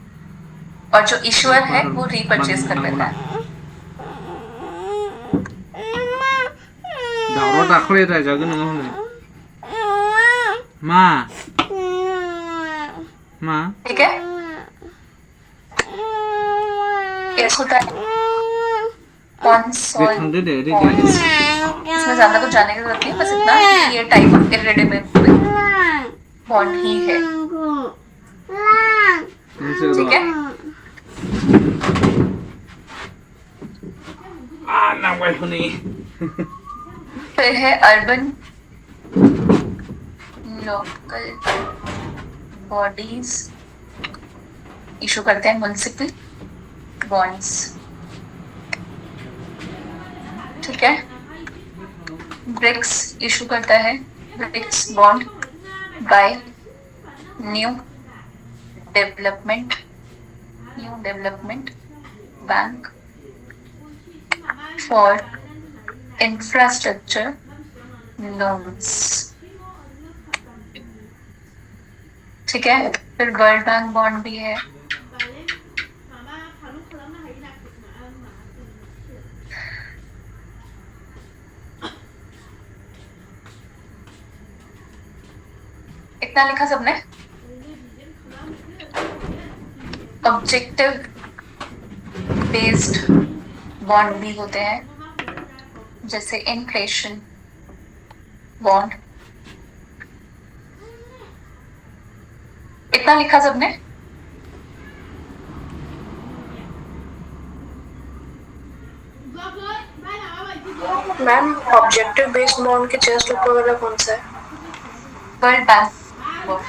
और जो इशूअर है वो रीपरचेज कर लेता है. दावराव दाखलायजागोन नोङो हनै मा मा ठीक है? केस होता है बे कॉन्सोल. थांदो दे रेडि इसमें ज्यादा कुछ जानने की जरूरत नहीं है, बस इतना कि ये टाइप ऑफ इररिडेमेबल बॉन्ड ही है. ठीक है? नांबाय हनै फिर है अर्बन लोकल बॉडीज इशू करते हैं म्युनिसिपल बॉन्ड्स. ठीक है? ब्रिक्स इशू करता है BRICS bond by New Development Bank for infrastructure loans. ठीक है? फिर वर्ल्ड बैंक बॉन्ड भी है. इतना लिखा सबने? ऑब्जेक्टिव बेस्ड बॉन्ड भी होते हैं, जैसे इन्फ्लेशन बॉन्ड. इतना लिखा सबने? मैम ऑब्जेक्टिव बेस्ड बॉन्ड के जस्ट ऊपर वाला कौन सा है? World bank bond.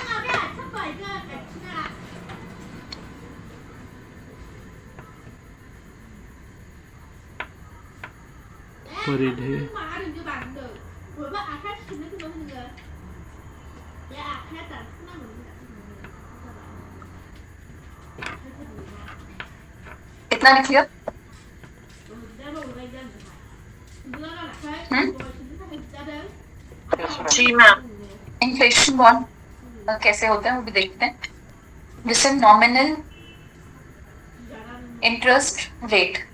परिधे इतना लिख लिया? जी मैम. इन्फ्लेशन बॉन्ड कैसे होते हैं वो भी देखते हैं. जैसे nominal interest rate.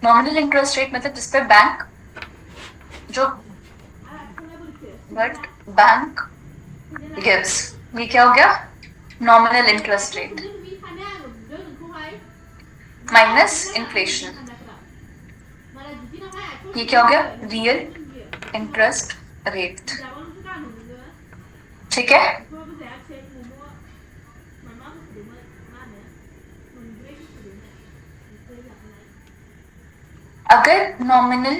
Nominal interest rate मतलब जिस पे बैंक जो बट बैंक गिव्स, ये क्या हो गया? Nominal interest rate minus inflation, ये क्या हो गया? Real interest rate. ठीक है? अगर नॉमिनल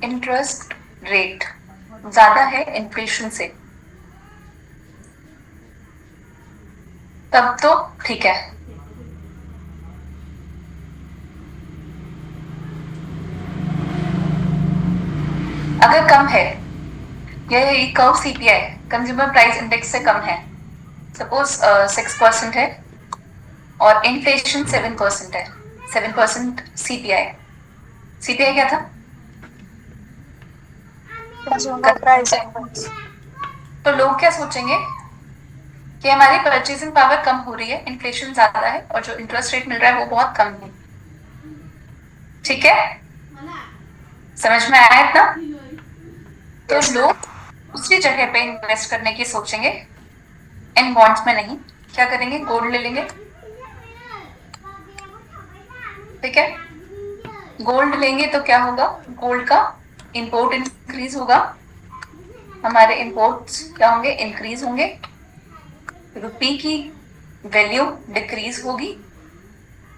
इंटरेस्ट रेट ज्यादा है इन्फ्लेशन से तब तो ठीक है. अगर कम है, यह curve CPI consumer price index से कम है, सपोज 6% है और इन्फ्लेशन 7% है, 7% सीपीआई. सीपीआई क्या था? Consumer price index. तो लोग क्या सोचेंगे कि हमारी परचेसिंग पावर कम हो रही है, इन्फ्लेशन ज्यादा है और जो इंटरेस्ट रेट मिल रहा है वो बहुत कम है. ठीक है? समझ में आया इतना? तो लोग दूसरी जगह पे इन्वेस्ट करने की सोचेंगे, इन बॉन्ड्स में नहीं. क्या करेंगे? गोल्ड ले लेंगे. ठीक है? गोल्ड लेंगे तो क्या होगा? गोल्ड का इंपोर्ट इंक्रीज होगा, हमारे इंपोर्ट्स क्या होंगे? इंक्रीज होंगे. रुपी की वैल्यू डिक्रीज होगी.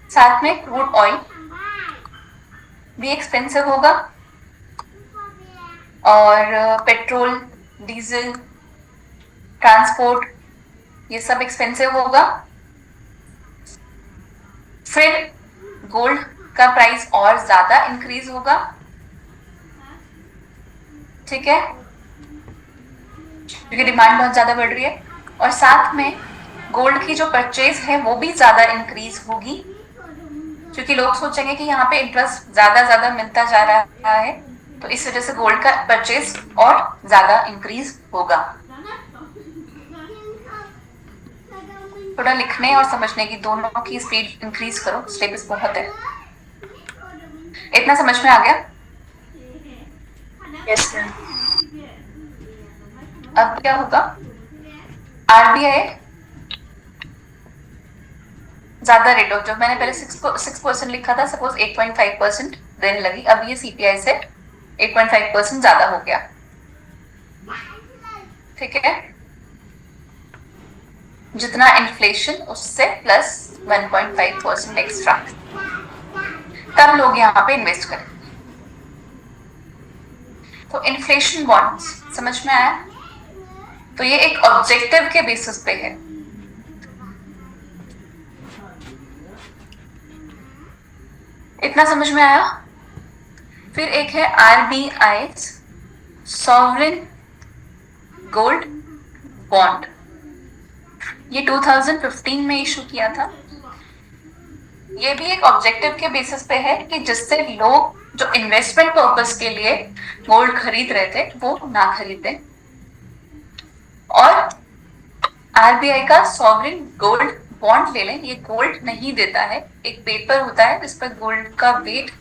साथ में क्रूड ऑयल भी एक्सपेंसिव होगा और पेट्रोल, डीजल, ट्रांसपोर्ट ये सब एक्सपेंसिव होगा। फिर गोल्ड का प्राइस और ज्यादा इंक्रीज होगा, ठीक है, क्योंकि डिमांड बहुत ज्यादा बढ़ रही है। और साथ में गोल्ड की जो परचेज है वो भी ज्यादा इंक्रीज होगी, क्योंकि लोग सोचेंगे कि यहाँ पे इंटरेस्ट ज्यादा मिलता जा रहा है, तो इस वजह से गोल्ड का परचेज और ज्यादा इंक्रीज होगा। थोड़ा लिखने और समझने की दोनों की स्पीड इंक्रीज करो, सिलेबस बहुत है। इतना समझ में आ गया? Yes ma'am. अब क्या होगा, आरबीआई ज्यादा रेट ऑफ, जो मैंने पहले 6% लिखा था, सपोज 8.5% देने लगी, अब ये सीपीआई से 8.5% ज्यादा हो गया, ठीक है, जितना इन्फ्लेशन उससे प्लस 1.5% एक्स्ट्रा, तब लोग यहाँ पे इन्वेस्ट करें। तो इन्फ्लेशन बॉन्ड्स समझ में आया? तो ये एक ऑब्जेक्टिव के बेसिस पे है। इतना समझ में आया? फिर एक है आरबीआई सॉवरेन गोल्ड बॉन्ड, ये 2015 में इशू किया था। ये भी एक ऑब्जेक्टिव के बेसिस पे है कि जिससे लोग जो इन्वेस्टमेंट पर्पस के लिए गोल्ड खरीद रहे थे वो ना खरीदे। और आरबीआई का सॉवरेन गोल्ड बॉन्ड ले लें, ये गोल्ड नहीं देता है, एक पेपर होता है जिस पर गोल्ड का वेट,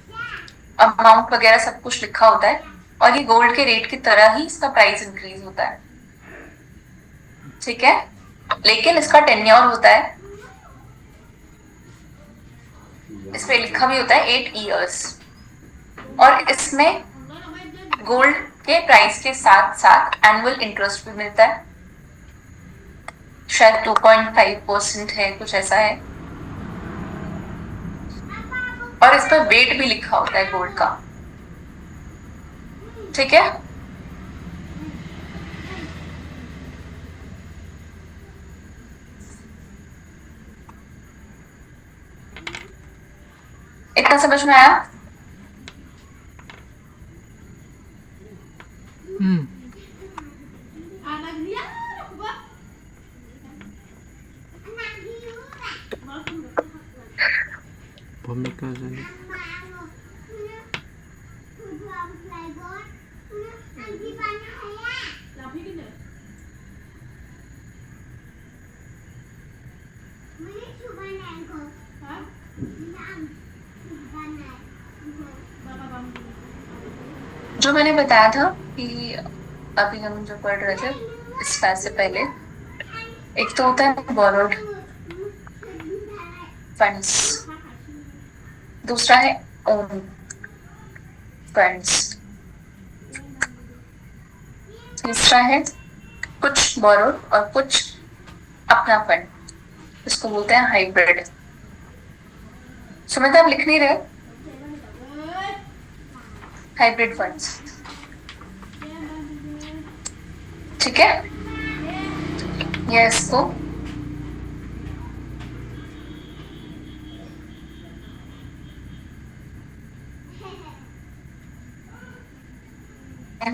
अमाउंट वगैरह सब कुछ लिखा होता है, और ये गोल्ड के रेट की तरह ही इसका प्राइस इंक्रीज होता है, ठीक है, लेकिन इसका टेन्योर होता है, इस पे लिखा भी होता है 8 इयर्स, और इसमें गोल्ड के प्राइस के साथ साथ एनुअल इंटरेस्ट भी मिलता है, शायद 2.5% है, कुछ ऐसा है, और इस पर वेट भी लिखा होता है गोल्ड का, ठीक है। इतना समझ में आया? भूमिका जानी जो मैंने बताया था कि अभी हम जो पढ़ रहे थे इस क्लास से पहले, एक तो होता है बोरोड फंड्स, दूसरा है ओन फंड्स, तीसरा है कुछ बोरोड और कुछ अपना फंड, इसको बोलते हैं हाइब्रिड। सुमिता आप लिख नहीं रहे? हाइब्रिड फंड्स, ठीक है, ये इसको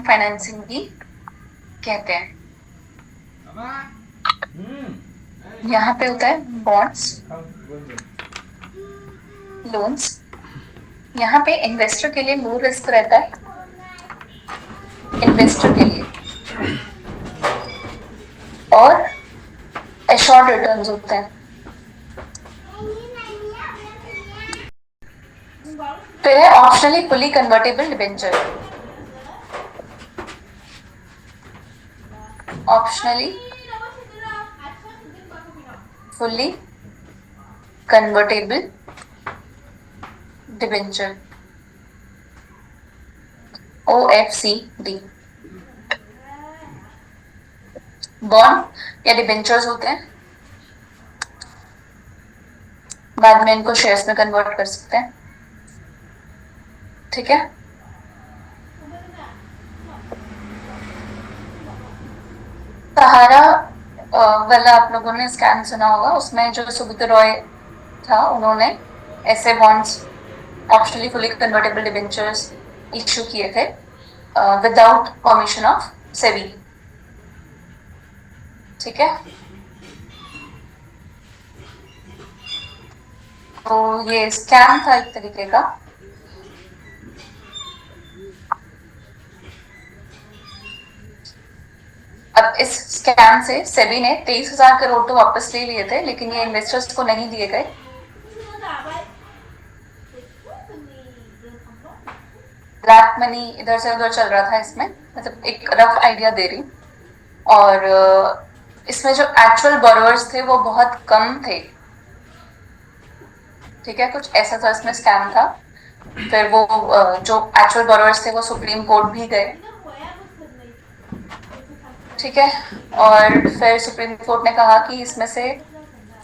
फाइनेंसिंग भी कहते हैं। यहाँ पे होता है बॉन्ड्स, लोन्स, यहाँ पे इन्वेस्टर के लिए लो रिस्क रहता है, इन्वेस्टर के लिए, और एश्योर्ड रिटर्न्स होते हैं। फिर है optionally fully convertible debenture, optionally fully convertible debenture, OFCD। Bond या डिबेंचर्स होते हैं, बाद में इनको शेयर्स में कन्वर्ट कर सकते हैं, ठीक है। सहारा वाला आप लोगों ने स्कैम सुना होगा, उसमें जो सुब्रत रॉय था उन्होंने ऐसे bonds optionally fully convertible debentures issue किए थे विदाउट परमिशन ऑफ सेबी। ठीक है, तो ये स्कैम था एक तरीके का। अब इस स्कैम से सेबी ने 23,000 करोड़ तो वापस ले लिए थे, लेकिन ये इन्वेस्टर्स को नहीं दिए गए। ब्लैक मनी इधर से उधर चल रहा था इसमें, मतलब एक रफ आइडिया दे रही। और इसमें जो एक्चुअल बोरोवर्स थे वो बहुत कम थे। ठीक है, कुछ ऐसा था इसमें स्कैम था। फिर वो जो एक्चुअल बोरोवर्स थे वो सुप्रीम कोर्ट भी गए। ठीक है, और फिर सुप्रीम कोर्ट ने कहा कि इसमें से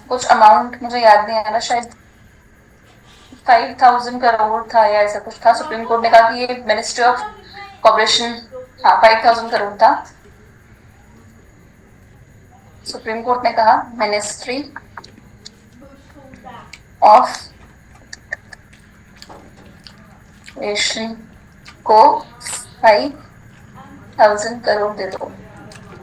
कुछ अमाउंट मुझे याद नहीं आ रहा, शायद 5,000 करोड़ था या ऐसा कुछ था। सुप्रीम कोर्ट ने कहा कि ये मिनिस्ट्री ऑफ कॉर्पोरेशन, हाँ 5,000 करोड़ था। सुप्रीम कोर्ट ने कहा मिनिस्ट्री ऑफ कॉर्पोरेशन को 5,000 करोड़ दे दो।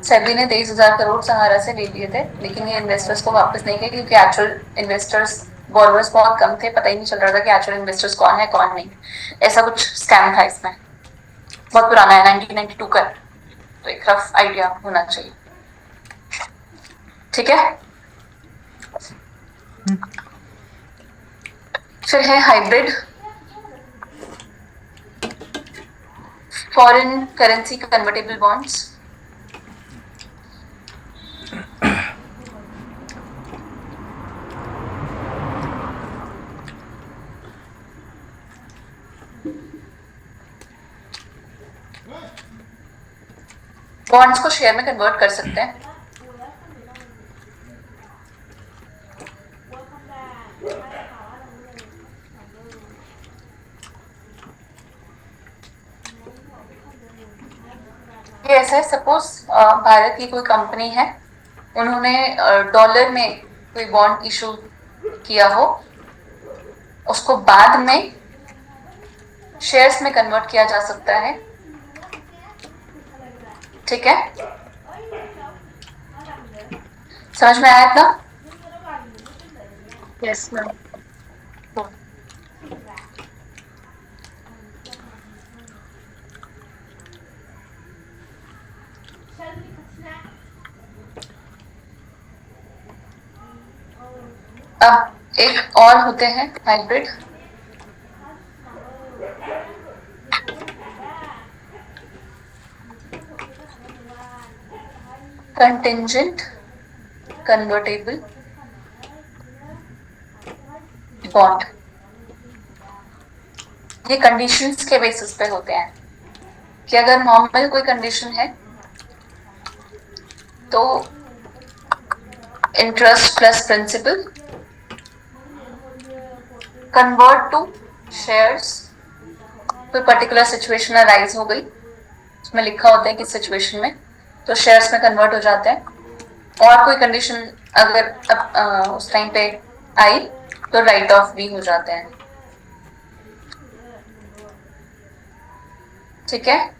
सेबी ने 23,000 करोड़ सहारा से ले लिए थे, लेकिन ये इन्वेस्टर्स को वापस नहीं किए क्योंकि एक्चुअल इन्वेस्टर्स बोरोवर्स बहुत कम थे, पता ही नहीं चल रहा था कि एक्चुअल इन्वेस्टर्स कौन है कौन नहीं। ऐसा कुछ स्कैम था इसमें, बहुत पुराना है, 1992 का, तो एक रफ आइडिया होना चाहिए। ठीक है, फिर है hybrid foreign currency convertible bonds. Bonds को शेयर में कन्वर्ट कर सकते हैं। ये ऐसा है, सपोज भारत की कोई कंपनी है, उन्होंने डॉलर में कोई बॉन्ड इशू किया हो, उसको बाद में शेयर्स में कन्वर्ट किया जा सकता है। ठीक है, समझ में आया इतना? Yes ma'am. अब एक और होते हैं हाइब्रिड कंटिंजेंट कन्वर्टेबल बॉन्ड। ये कंडीशंस के बेसिस पे होते हैं कि अगर नॉर्मल कोई कंडीशन है तो interest plus principal convert to shares. कोई पर्टिकुलर सिचुएशन अराइज हो गई, उसमें लिखा होता है कि सिचुएशन में, तो शेयर्स में कन्वर्ट हो जाते हैं। और कोई कंडीशन अगर उस टाइम पे आई तो राइट ऑफ भी हो जाते हैं। ठीक है,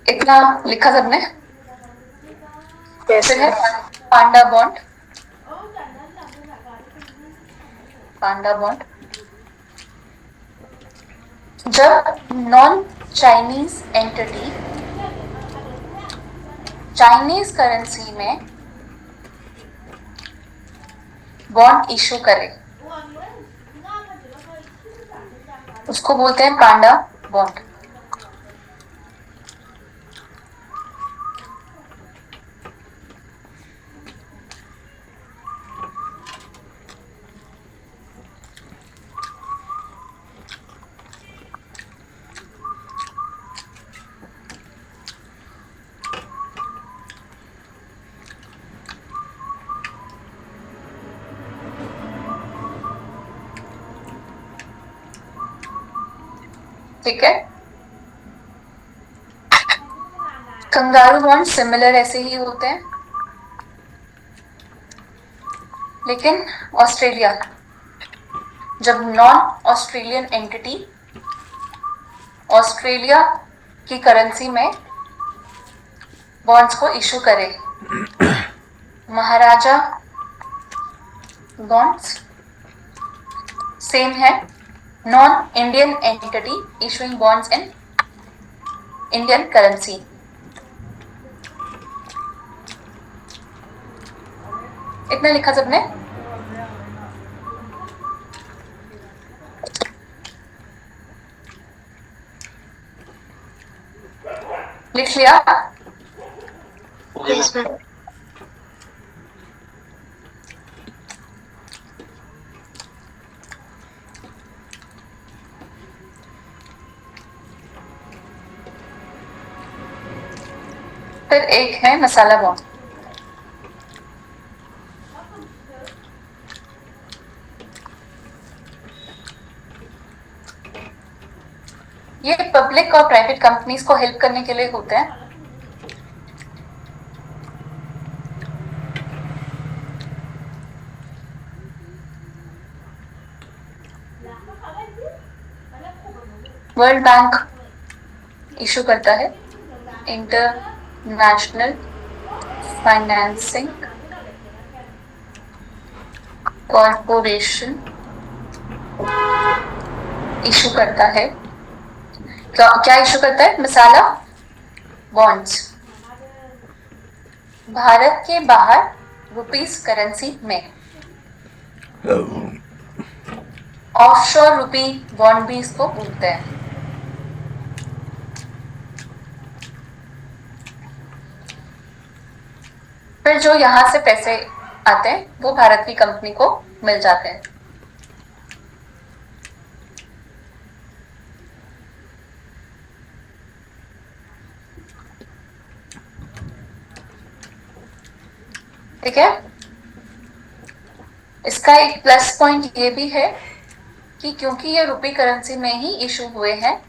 इतना लिखा सबने? यस फिर है मैम। पांडा बॉन्ड। पांडा बॉन्ड जब non Chinese entity Chinese currency में बॉन्ड इशू करे, उसको बोलते हैं पांडा बॉन्ड। ठीक है। कंगारू बॉन्ड सिमिलर ऐसे ही होते हैं, लेकिन ऑस्ट्रेलिया, जब नॉन ऑस्ट्रेलियन एंटिटी ऑस्ट्रेलिया की करेंसी में बॉन्ड्स को इशू करे, महाराजा बॉन्ड्स सेम है, non Indian entity issuing bonds in Indian currency. इतना लिखा सबने? लिख लिया? Yes, ma'am. फिर एक है मसाला बॉन्ड। ये पब्लिक और प्राइवेट कंपनीज को हेल्प करने के लिए होते हैं। वर्ल्ड बैंक इशू करता है इंटरनेशनल फाइनेंसिंग कॉरपोरेशन इशू करता है। क्या इशू करता है? मसाला बॉन्ड्स। भारत के बाहर रुपीस करेंसी में ऑफशोर रुपी बॉन्ड भी इसको बोलते हैं। फिर जो यहां से पैसे आते हैं वो भारत की कंपनी को मिल जाते हैं। ठीक है। इसका एक प्लस पॉइंट ये भी है कि क्योंकि ये रुपी करेंसी में ही इशू हुए हैं,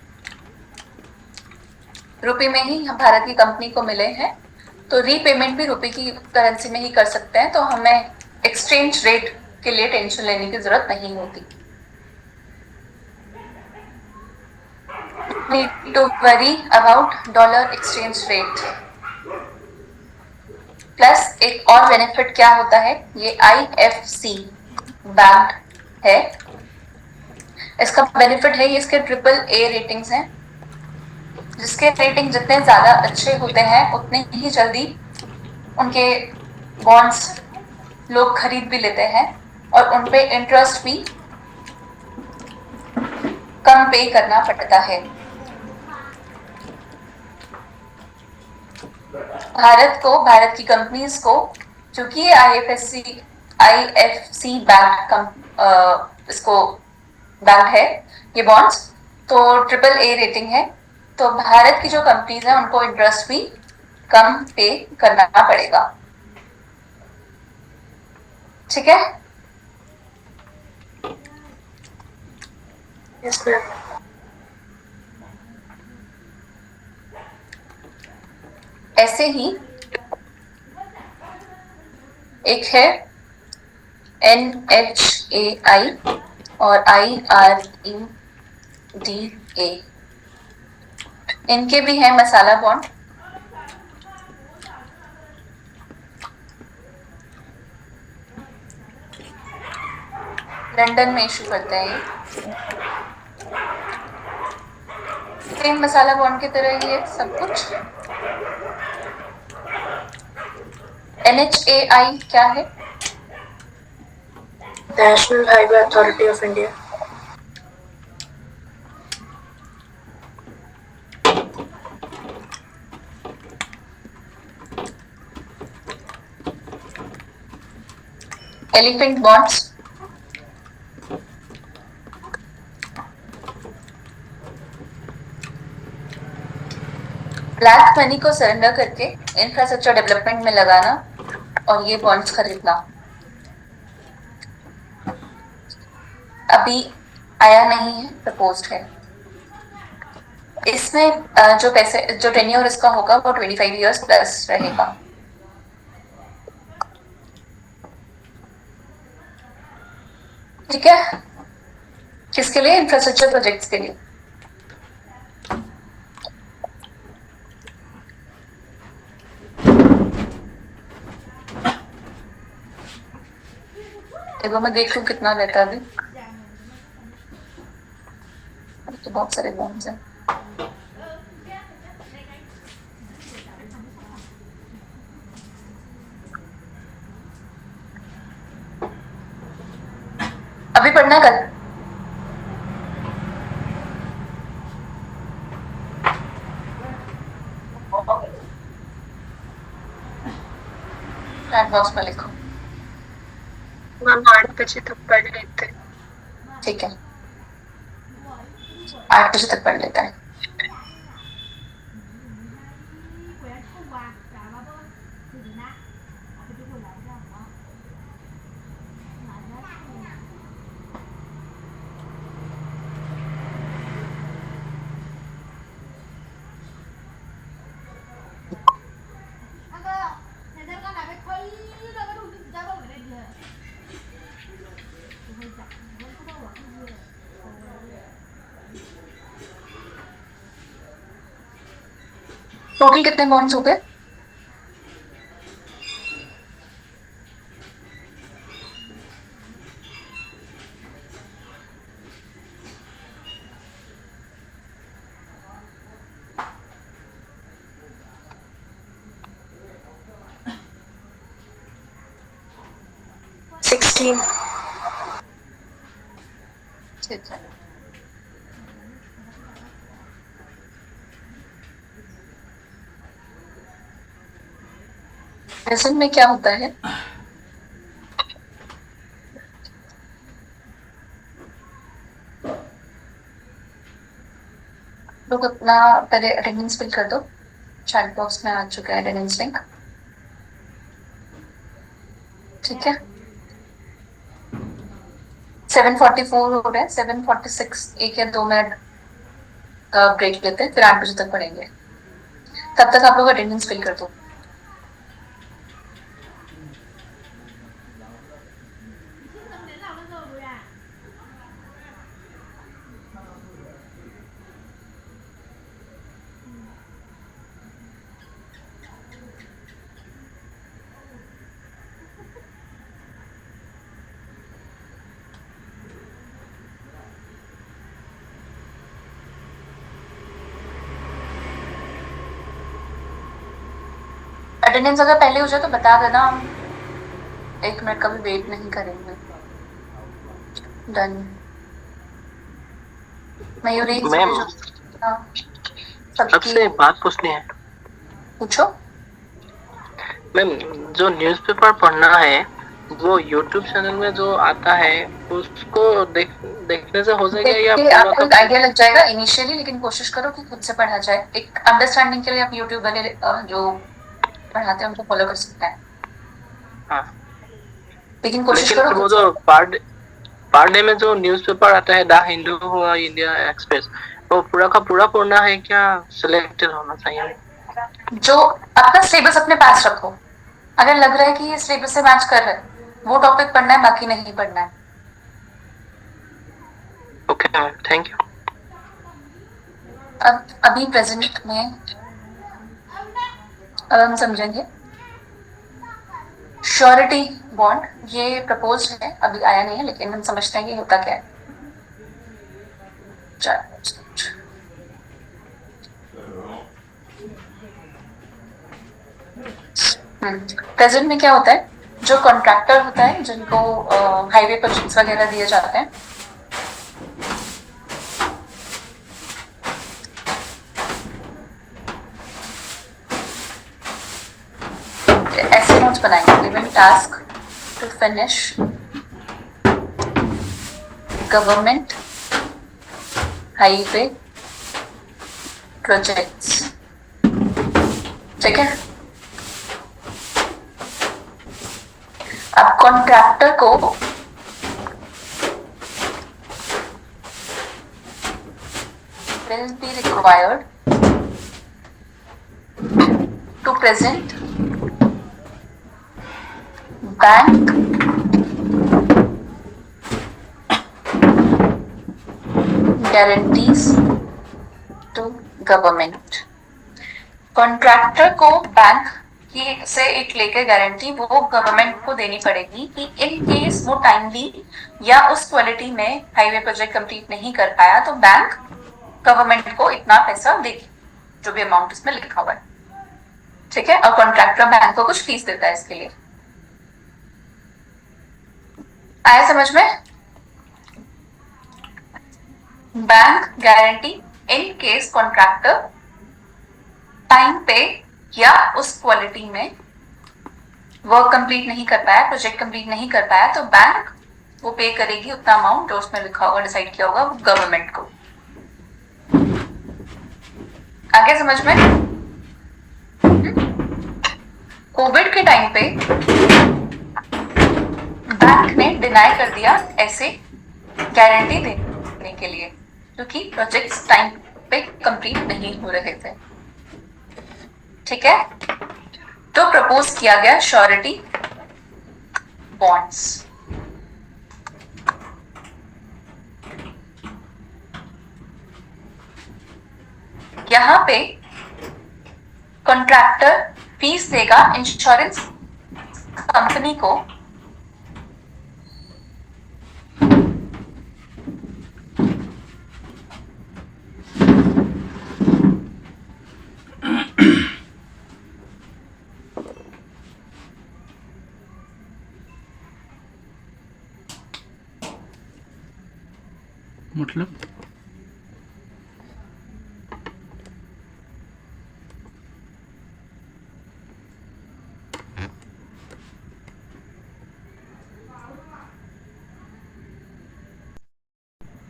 रुपी में ही भारत की कंपनी को मिले हैं, तो रीपेमेंट भी रुपए की करेंसी में ही कर सकते हैं, तो हमें एक्सचेंज रेट के लिए टेंशन लेने की जरूरत नहीं होती। Need to worry about dollar exchange rate. Plus एक और बेनिफिट क्या होता है, ये IFC बैंक है, इसका बेनिफिट है ये इसके AAA रेटिंग्स हैं, जिसके रेटिंग जितने ज्यादा अच्छे होते हैं उतने ही जल्दी उनके बॉन्ड्स लोग खरीद भी लेते हैं और उन पे इंटरेस्ट भी कम पे करना पड़ता है। भारत की कंपनीज को, क्योंकि ये IFC बैंक इसको बैंक है ये बॉन्ड्स, तो AAA रेटिंग है, तो भारत की जो कंपनीज हैं उनको इंटरेस्ट भी कम पे करना पड़ेगा। ठीक है। Yes, ma'am. ऐसे ही एक है NHAI और IREDA, इनके भी है मसाला बॉन्ड। लंदन में इशू करते हैं ये, सेम मसाला बॉन्ड की तरह ही है सब कुछ। NHAI क्या है? National Highway Authority of India. Elephant bonds, black money को सरेंडर करके इंफ्रास्ट्रक्चर डेवलपमेंट में लगाना और ये बॉन्ड्स खरीदना। अभी आया नहीं है, प्रपोज्ड है। इसमें जो पैसे जो टेन्योर इसका होगा वो 25 इयर्स प्लस रहेगा। ठीक है, किसके लिए? इंफ्रास्ट्रक्चर प्रोजेक्ट्स के लिए। देखो मैं देख लूं कितना लेता है अभी। तो बहुत सारे बॉन्ड्स हैं। अभी पढ़ना है कल? चैट बॉक्स में लिखो। मैम 8 बजे तक पढ़ लेते हैं। ठीक है, 8 बजे तक पढ़ लेता है। टोटल कितने बॉन्ड्स हो गए? ठीक है। प्रेजेंट में क्या होता है? लोग अपना पहले अटेंडेंस फिल कर दो। चैट बॉक्स में आ चुका है अटेंडेंस लिंक। ठीक है, 7:44 हो रहा है। 7:46 1 या 2 मिनट का ब्रेक लेते हैं, फिर 8 बजे तक पढ़ेंगे। तब तक आप लोग अटेंडेंस फिल कर दो। अटेंडेंस अगर पहले हो जाए तो बता देना, हम 1 मिनट का भी वेट नहीं करेंगे। डन। मयूरी मैम, सबकी आपसे बात पूछनी है। पूछो। मैम, जो न्यूज़पेपर पढ़ना है वो YouTube चैनल में जो आता है उसको देखने से हो जाएगा या देखिए आपको एक आइडिया लग जाएगा इनिशियली, लेकिन कोशिश करो कि खुद से पढ़ा जाए। एक अंडरस्टैंडिंग के लिए आप यूट्यूब वाले जो पढ़ाते हैं उनको फॉलो कर सकते हैं। हाँ, लेकिन कोशिश लेकिन करो वो जो पार डे में जो न्यूज़पेपर आता है द हिंदू हुआ इंडिया एक्सप्रेस, वो पूरा का पूरा पढ़ना है क्या सिलेक्टेड होना चाहिए? जो अपना सिलेबस अपने पास रखो। अगर लग रहा है कि ये सिलेबस से मैच कर रहा है वो टॉपिक पढ़ना है, बाकी नहीं पढ़ना है। Okay ma'am, thank you. अब अभी प्रेजेंट में अब हम समझेंगे श्योरिटी बॉन्ड। ये प्रपोज है, अभी आया नहीं है, लेकिन हम समझते हैं कि होता क्या है। प्रेजेंट में क्या होता है, जो कॉन्ट्रैक्टर होता है जिनको हाईवे प्रोजेक्ट्स वगैरह दिए जाते हैं, ऐसे नोट्स बनाएंगे। Given task to finish government highway projects. ठीक है, अब कॉन्ट्रैक्टर को will be required to present bank guarantees to government. Contractor को बैंक की से एक लेकर गारंटी वो गवर्नमेंट को देनी पड़ेगी कि इन केस वो टाइमली या उस क्वालिटी में हाईवे प्रोजेक्ट कंप्लीट नहीं कर पाया तो बैंक गवर्नमेंट को इतना पैसा देगी, जो भी अमाउंट इसमें लिखा हुआ है, ठीक है। और कॉन्ट्रैक्टर बैंक को कुछ फीस देता है इसके लिए। आया समझ में? Bank guarantee in case contractor time पे या उस क्वालिटी में वर्क कंप्लीट नहीं कर पाया, प्रोजेक्ट कंप्लीट नहीं कर पाया, तो बैंक वो पे करेगी उतना अमाउंट जो उसमें लिखा होगा, डिसाइड किया होगा गवर्नमेंट को। आगे समझ में? कोविड के टाइम पे बैंक ने डिनाई कर दिया ऐसे गारंटी देने के लिए, क्योंकि प्रोजेक्ट्स टाइम पे कंप्लीट नहीं हो रहे थे, ठीक है। तो प्रपोज किया गया श्योरिटी बॉन्ड्स। यहां पे कॉन्ट्रैक्टर फीस देगा इंश्योरेंस कंपनी को मतलब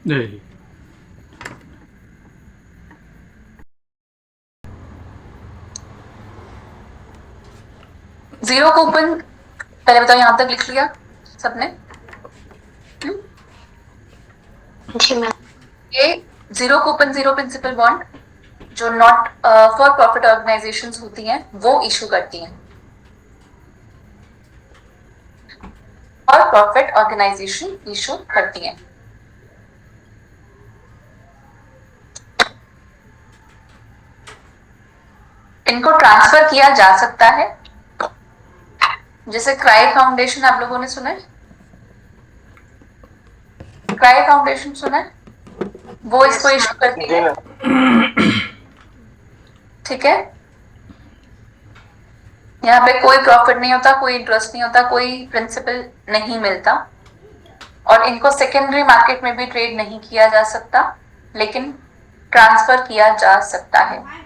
नहीं। जीरो कूपन पहले बताओ, यहां तक लिख लिया सबने? जी मैम। ये zero coupon zero principal bond जो नॉट फॉर प्रॉफिट ऑर्गेनाइजेशंस होती हैं वो इशू करती हैं, और प्रॉफिट ऑर्गेनाइजेशन इशू करती हैं। इनको ट्रांसफर किया जा सकता है, जैसे क्राई फाउंडेशन आप लोगों ने सुना है, क्राई फाउंडेशन सुना है, वो इसको इशू करती है, ठीक है। यहाँ पे कोई प्रॉफिट नहीं होता, कोई इंटरेस्ट नहीं होता, कोई प्रिंसिपल नहीं मिलता, और इनको सेकेंडरी मार्केट में भी ट्रेड नहीं किया जा सकता, लेकिन ट्रांसफर किया जा सकता है।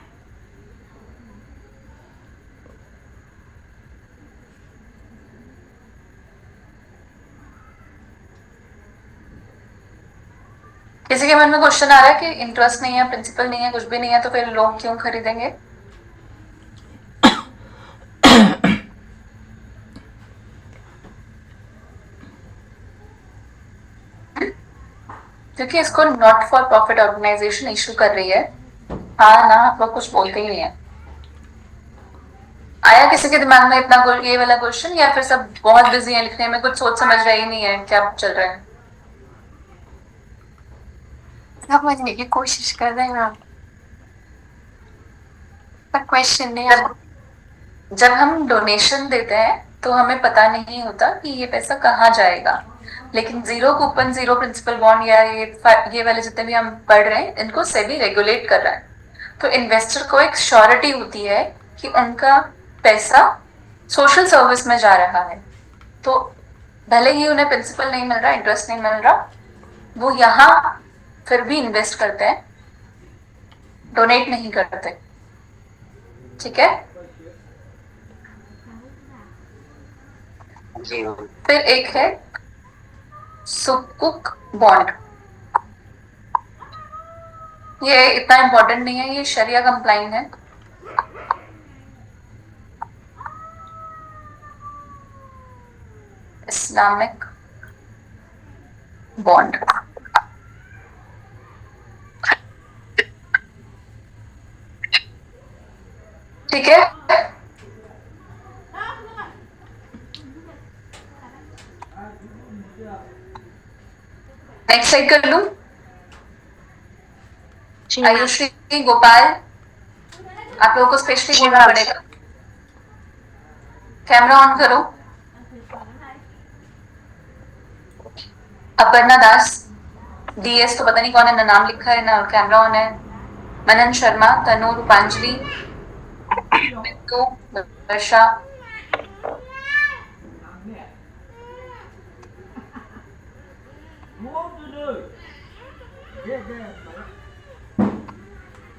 किसी के मन में क्वेश्चन आ रहा है कि इंटरेस्ट नहीं है, प्रिंसिपल नहीं है, कुछ भी नहीं है, तो फिर लोग क्यों खरीदेंगे? क्योंकि इसको not for profit organisation issue कर रही है। हाँ ना, आप लोग कुछ बोलते ही नहीं है। आया किसी के दिमाग में इतना ये वाला क्वेश्चन, या फिर सब बहुत बिजी हैं लिखने में, कुछ सोच समझ रहे ही नहीं है क्या चल रहा है? समझने की कोशिश कर रहे हैं मैम, पर क्वेश्चन नहीं आता। जब हम डोनेशन देते हैं तो हमें पता नहीं होता कि ये पैसा कहाँ जाएगा, लेकिन zero coupon zero principal bond या ये वाले जितने भी हम पढ़ रहे हैं, इनको सेबी रेगुलेट कर रहा है। तो इन्वेस्टर को एक श्योरिटी होती है कि उनका पैसा सोशल सर्विस में जा रहा है, तो भले ही उन्हें प्रिंसिपल नहीं मिल रहा, इंटरेस्ट नहीं मिल रहा, वो यहाँ फिर भी इन्वेस्ट करते हैं, डोनेट नहीं करते, ठीक है। फिर एक है सुकुक बॉन्ड। ये इतना इंपॉर्टेंट नहीं है, ये शरिया कंप्लाइंट है। Islamic bond. नेक्स्ट साइड कर लूं? जी मैम। आयुषी, गोपाल, आप लोगों को स्पेशली जी बोलना मैम। पड़ेगा। कैमरा ऑन करो। अपर्णा दास, डीएस तो पता नहीं कौन है, ना नाम लिखा है ना कैमरा ऑन है। मनन शर्मा, तनु, रूपांजलि, बिट्टू, वर्षा,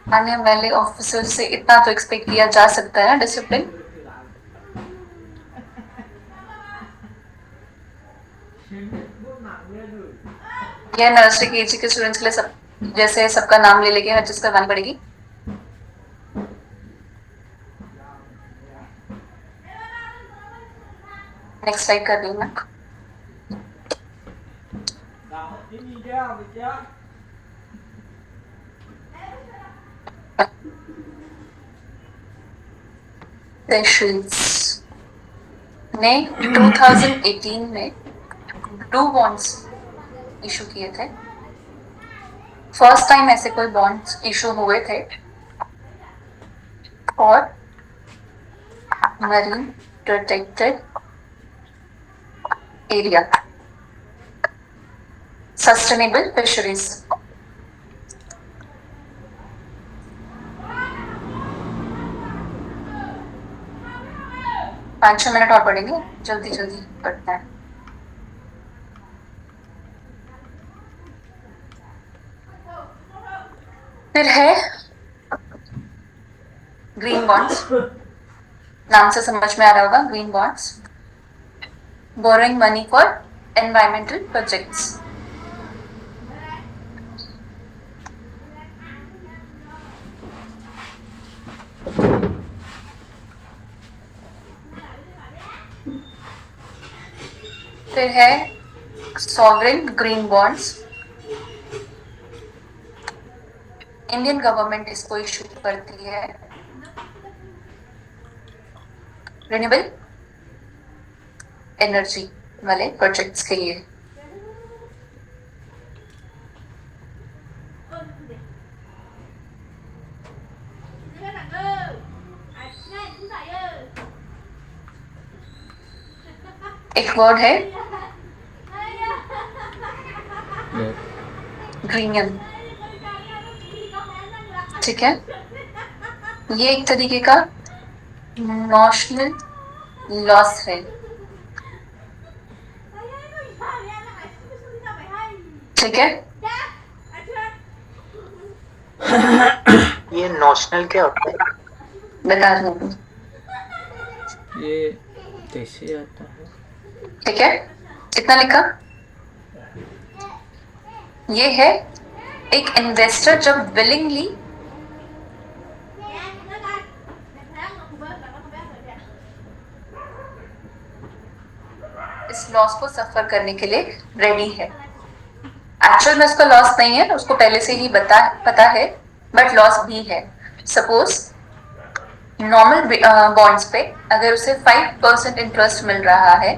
आने वाले ऑफिसर से इतना तो एक्सपेक्ट किया जा सकता है ना, डिसिप्लिन। यह नर्सरी केजी के स्टूडेंट्स के लिए सब जैसे सबका नाम ले लेके हर चीज करवानी पड़ेगी। नेक्स्ट स्लाइड कर रही हूँ मैं। सेशंस ने 2018 में ब्लू बॉन्ड्स इशू किए थे। फर्स्ट टाइम ऐसे कोई बॉन्ड्स इशू हुए थे और marine protected area, sustainable fisheries. पाँच 6 मिनट और पड़ेंगे, जल्दी जल्दी करते हैं। फिर है ग्रीन बॉन्ड्स, नाम से समझ में आ रहा होगा, green bonds, borrowing money for environmental projects. फिर है sovereign green bonds, Indian government इसको इशू करती है रिन्यूएबल एनर्जी वाले प्रोजेक्ट्स के लिए। एक वर्ड है ग्रीनियम, ठीक है। ये एक तरीके का नॉशनल लॉस है, ठीक है। ये नॉशनल क्या होता है? बता रही हूँ, ये कैसे आता है? ठीक है। कितना लिखा? ये है एक इन्वेस्टर जब विलिंगली इस लॉस को सफर करने के लिए रेडी है। एक्चुअल में उसका लॉस नहीं है, उसको पहले से ही पता है, बट लॉस भी है। सपोज नॉर्मल बॉन्ड्स पे अगर उसे 5% इंटरेस्ट मिल रहा है,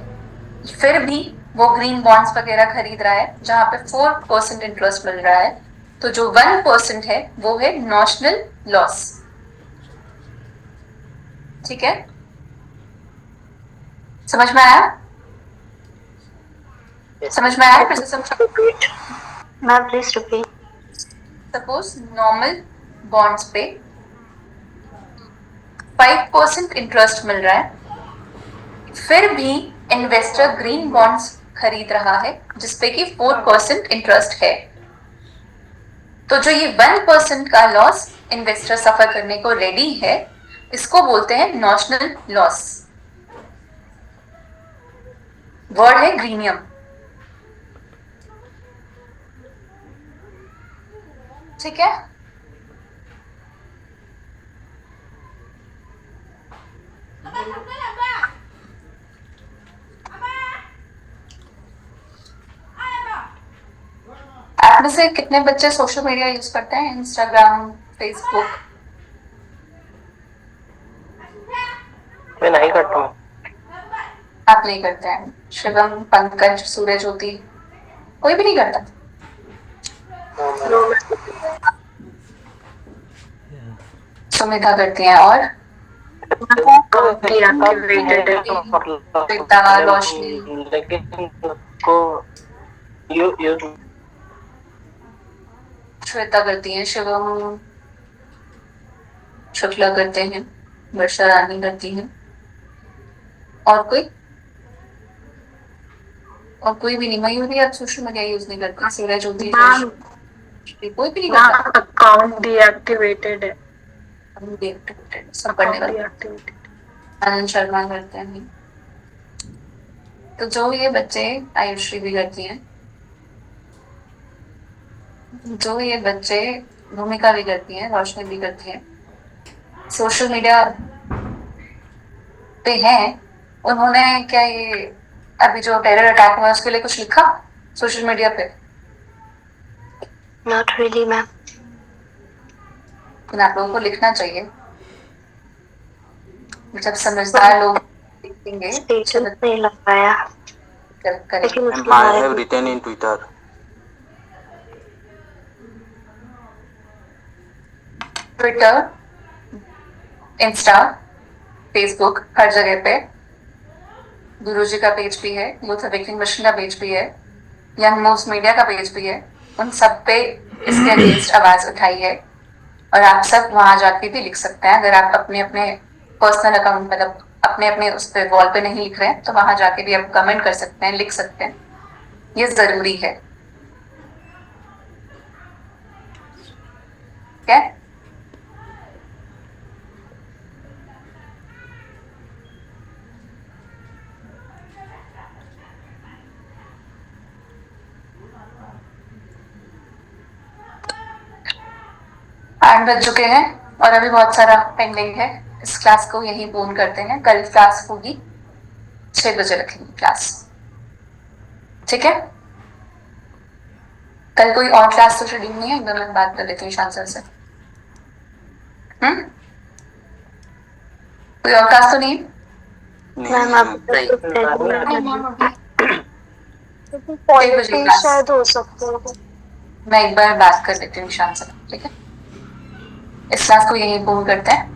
फिर भी वो ग्रीन बॉन्ड्स वगैरह खरीद रहा है जहां पे 4% इंटरेस्ट मिल रहा है, तो जो 1% है वो है नॉशनल लॉस, ठीक है। समझ में आया? समझ में आया? फिर से समझो। Ma'am please repeat. Suppose normal bonds पे 5% इंटरेस्ट मिल रहा है, फिर भी इन्वेस्टर ग्रीन बॉन्ड्स खरीद रहा है जिसपे कि 4% इंटरेस्ट है, तो जो ये 1% का लॉस इन्वेस्टर सफर करने को रेडी है, इसको बोलते हैं नॉशनल लॉस। वर्ड है ग्रीनियम, ठीक है। आप में से कितने बच्चे सोशल मीडिया यूज करते हैं? Instagram, Facebook? मैं नहीं करता हूँ। आप नहीं करते हैं? शिवम, पंकज, सूर्य ज्योति, कोई भी नहीं करता? सुमिता करती हैं, और Deactivated है। श्वेता, रोशनी, लेकिन उसको यू श्वेता करती हैं, शिवम शुक्ला करते हैं, वर्षा रानी करती हैं, और कोई भी नहीं। मयूरी अब सोशल मीडिया यूज नहीं करती। सूर्य ज्योति, मैम कोई भी नहीं करता। अकाउंट डीएक्टिवेटेड है। सब करने वाले। डीएक्टिवेटेड। आनंद शर्मा करते हैं। तो जो ये बच्चे, आयुश्री भी करती हैं, जो ये बच्चे, भूमिका भी करती हैं, रोशनी भी करती हैं, सोशल मीडिया पे हैं, उन्होंने क्या ये अभी जो टेरर अटैक हुआ उसके लिए कुछ लिखा सोशल मीडिया पे? Not really, ma'am. लेकिन आप लोगों को लिखना चाहिए। जब समझदार लोग लिखेंगे स्टेटस नहीं लगाया, करेक्ट। लेकिन उसके I बारे have में written in Twitter. Twitter, Insta, Facebook, हर जगह पे गुरुजी का पेज भी है, यूथ अवेकनिंग मिशन का पेज भी है, यंग मूव्स मीडिया का पेज भी है। उन सब पे इसके अगेंस्ट आवाज उठाई है, और आप सब वहां जाके भी लिख सकते हैं। अगर आप अपने अपने पर्सनल अकाउंट, मतलब अपने अपने उस पे वॉल पे नहीं लिख रहे हैं, तो वहां जाके भी आप कमेंट कर सकते हैं, लिख सकते हैं। ये जरूरी है। क्या? आठ बज चुके हैं और अभी बहुत सारा पेंडिंग है। इस क्लास को यहीं पूर्ण करते हैं। कल क्लास होगी 6 बजे रखेंगे क्लास, ठीक है? कल कोई और क्लास तो शेड्यूल नहीं है? एक बार मैं बात कर लेती हूँ ईशान सर से। कोई और क्लास तो नहीं? मैम आप पॉलिटिक्स शायद हो सकते हैं। मैं एक बार बात कर लेती हूँ ईशान सर, ठीक है? इस क्लास को यहीं पूर्ण करते हैं।